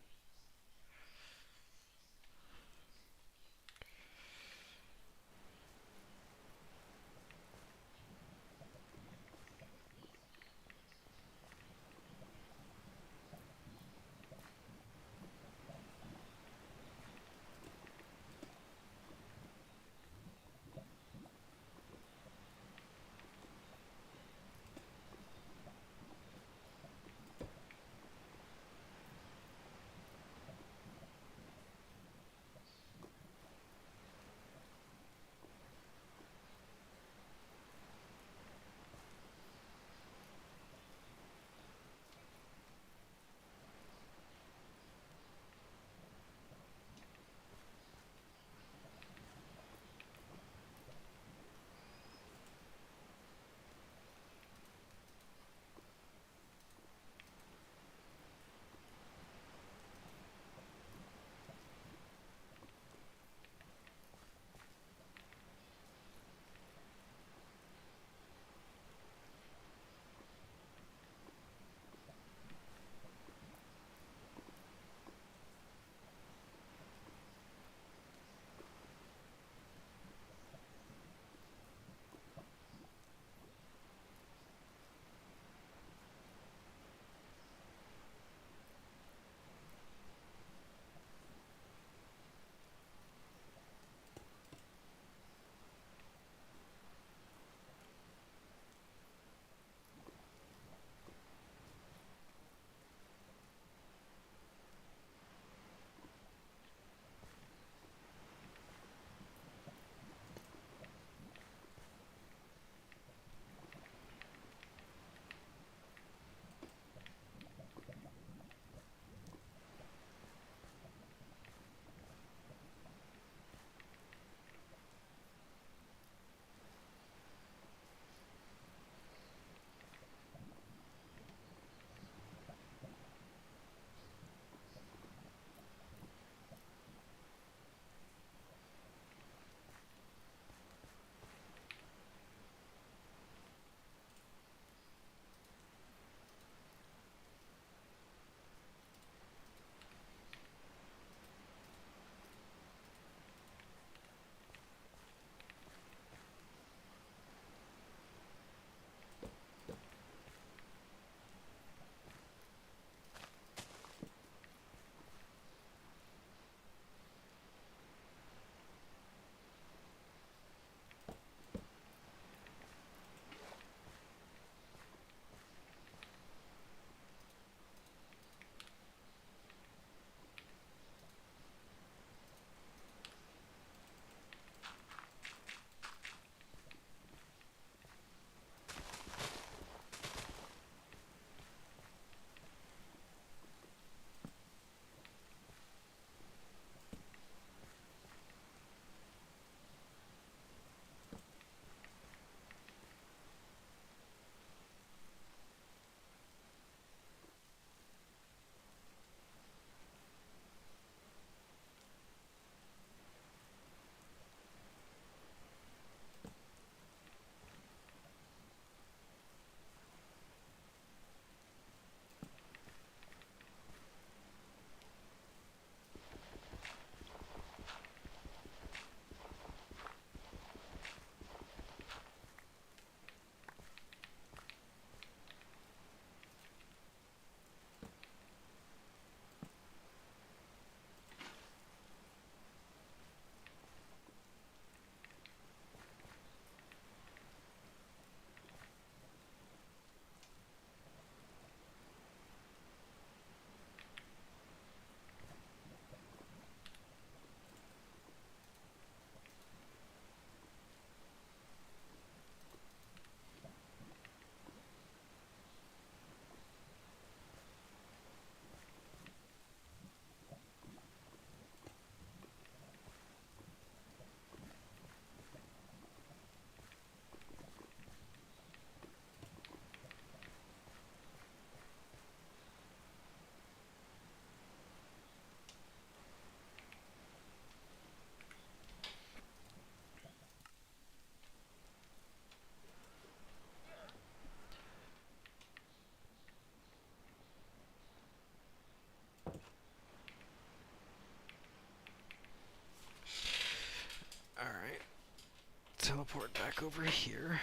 teleport back over here.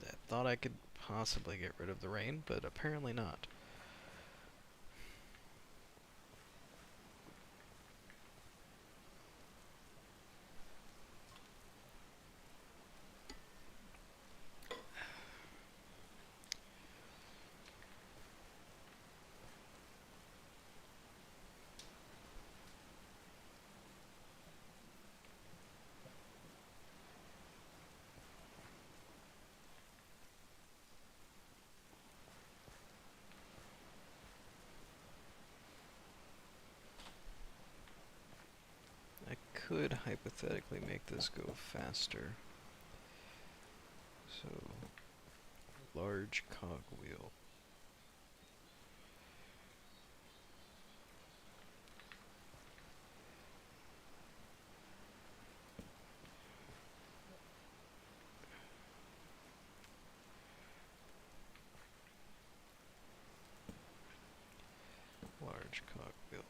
I thought I could possibly get rid of the rain, but apparently not. I could hypothetically make this go faster. So, large cogwheel. Large cogwheel.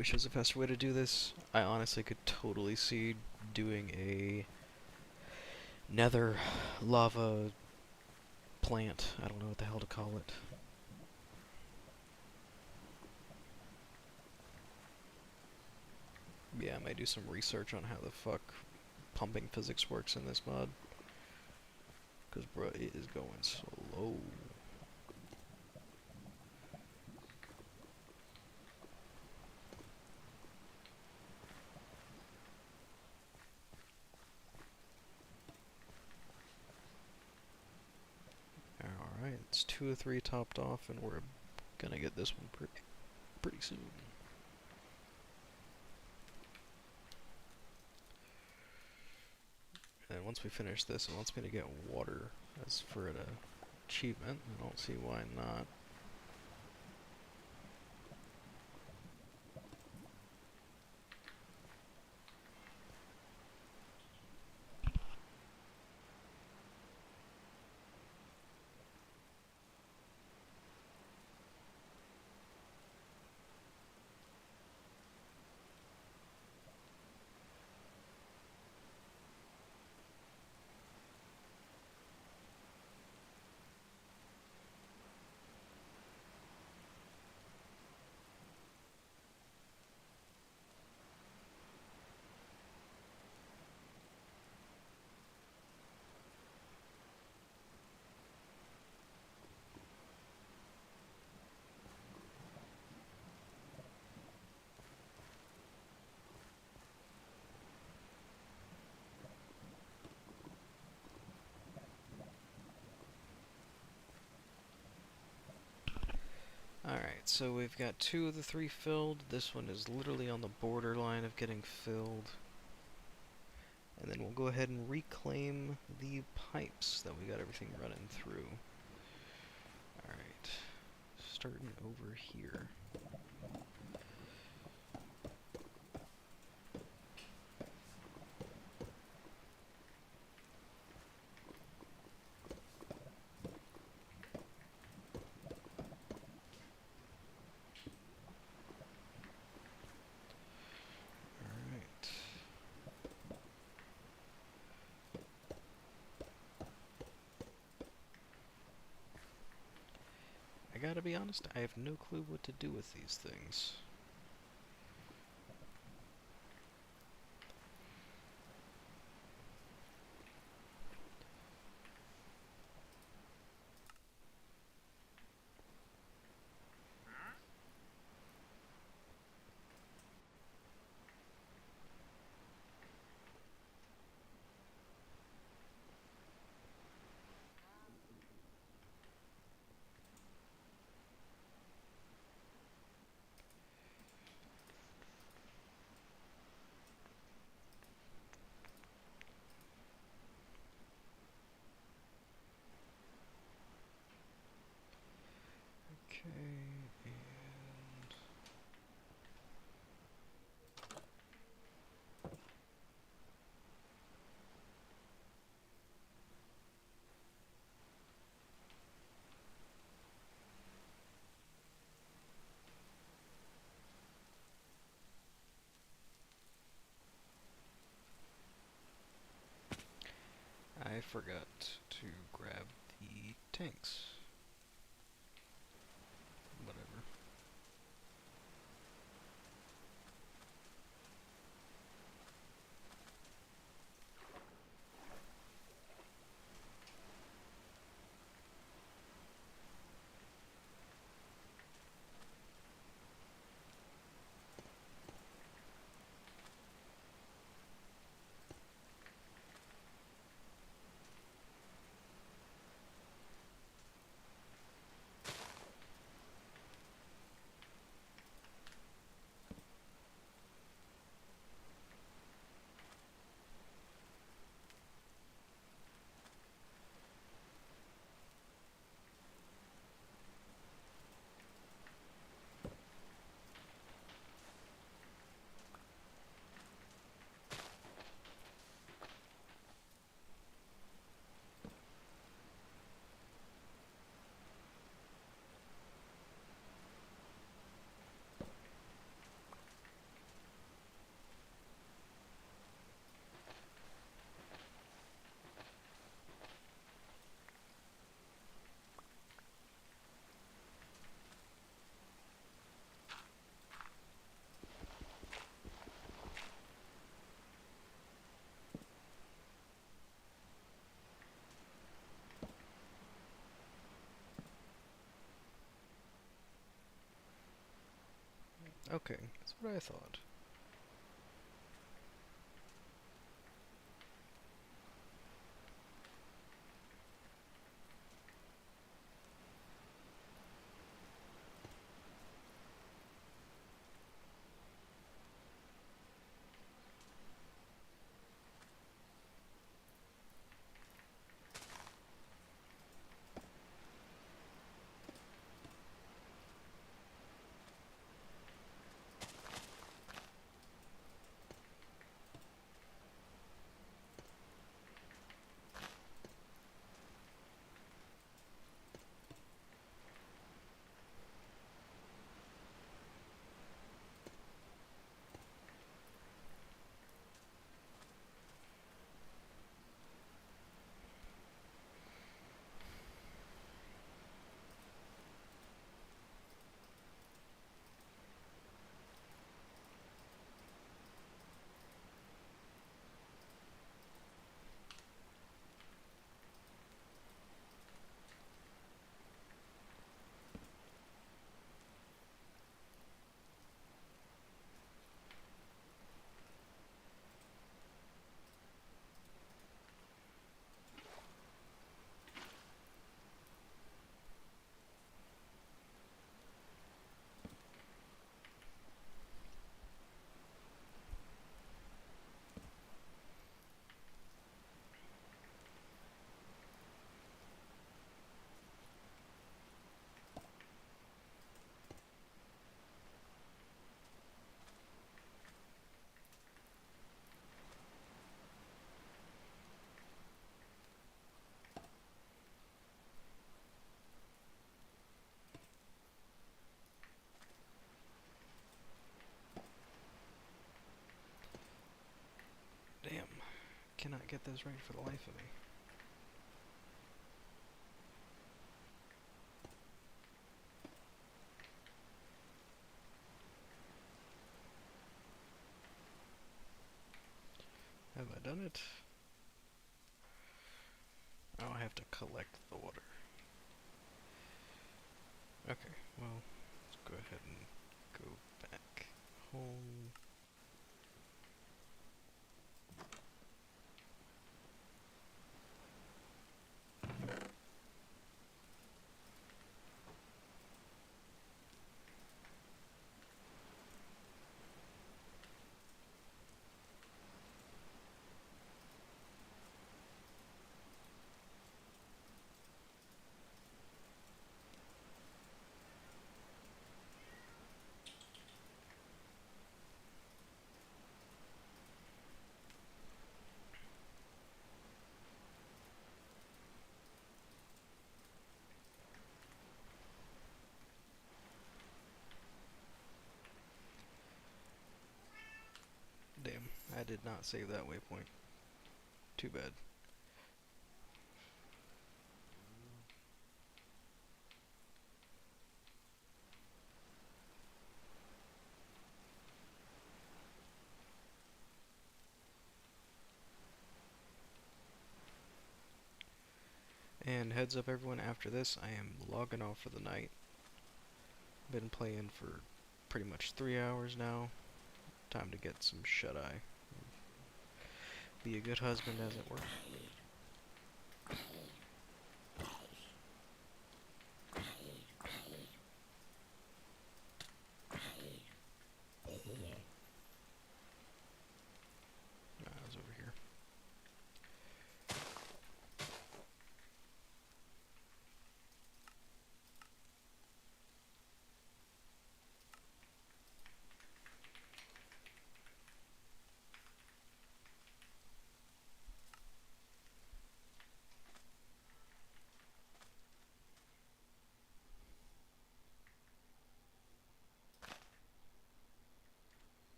wish there's a faster way to do this. I honestly could totally see doing a nether lava plant. I don't know what the hell to call it. Yeah, I might do some research on how the fuck pumping physics works in this mod. Because, bruh, it is going slow. Alright, it's 2 or 3 topped off, and we're gonna get this one pretty soon. And once we finish this, it wants me to get water as for an achievement. I don't see why not. Alright, so we've got 2 of the 3 filled. This one is literally on the borderline of getting filled. And then we'll go ahead and reclaim the pipes that we got everything running through. Alright, starting over here. I gotta be honest, I have no clue what to do with these things. Okay, and I forgot to grab the tanks. Whatever. Okay, that's what I thought. Damn. Cannot get this right for the life of me. Have I done it? Oh, I have to collect the water. Okay, well, let's go ahead and go back home. Damn, I did not save that waypoint. Too bad. And heads up everyone, after this I am logging off for the night. Been playing for pretty much 3 hours now. Time to get some shut-eye. Be a good husband as it were. I was over here.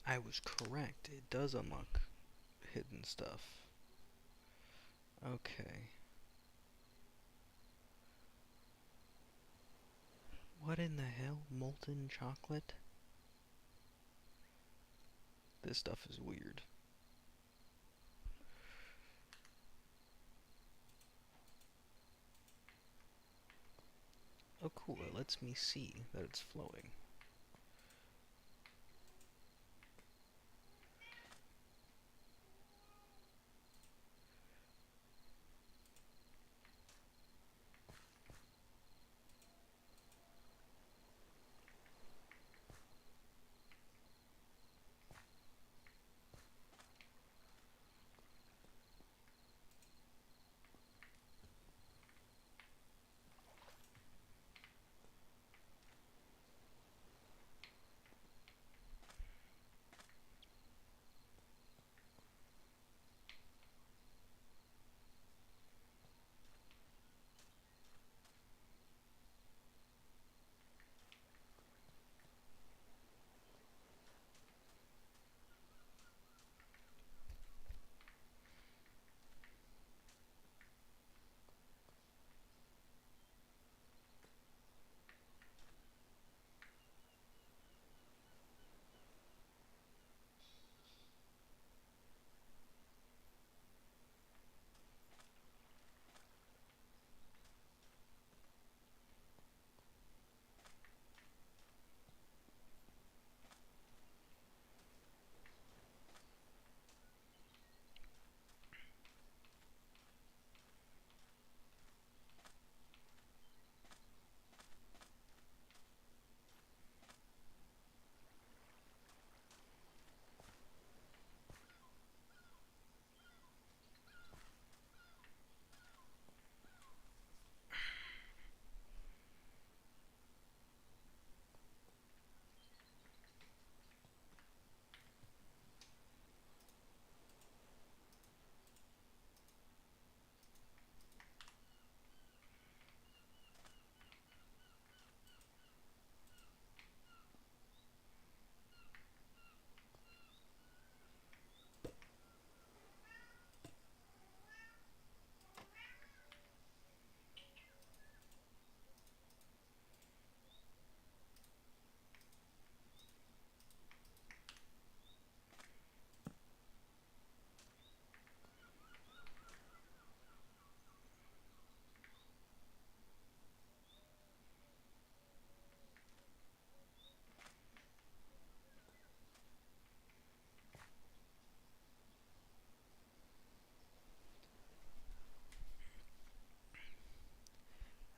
I was correct. It does unlock hidden stuff. Okay. What in the hell? Molten chocolate? This stuff is weird. Oh cool, it lets me see that it's flowing.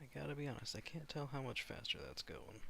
I gotta be honest, I can't tell how much faster that's going.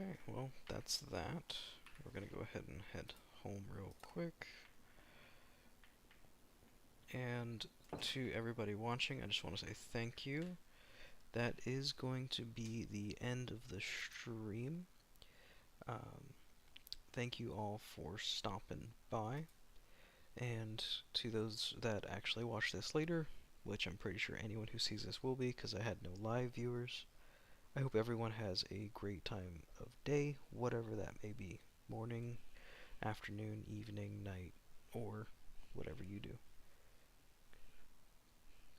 Okay, well, that's that. We're gonna go ahead and head home real quick. And to everybody watching, I just want to say thank you. That is going to be the end of the stream. Um, Thank you all for stopping by. And to those that actually watch this later, which I'm pretty sure anyone who sees this will be because I had no live viewers, I hope everyone has a great time of day, whatever that may be. Morning, afternoon, evening, night, or whatever you do.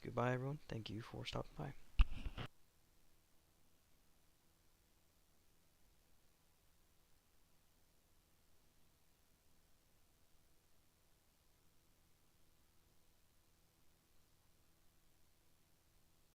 Goodbye, everyone. Thank you for stopping by.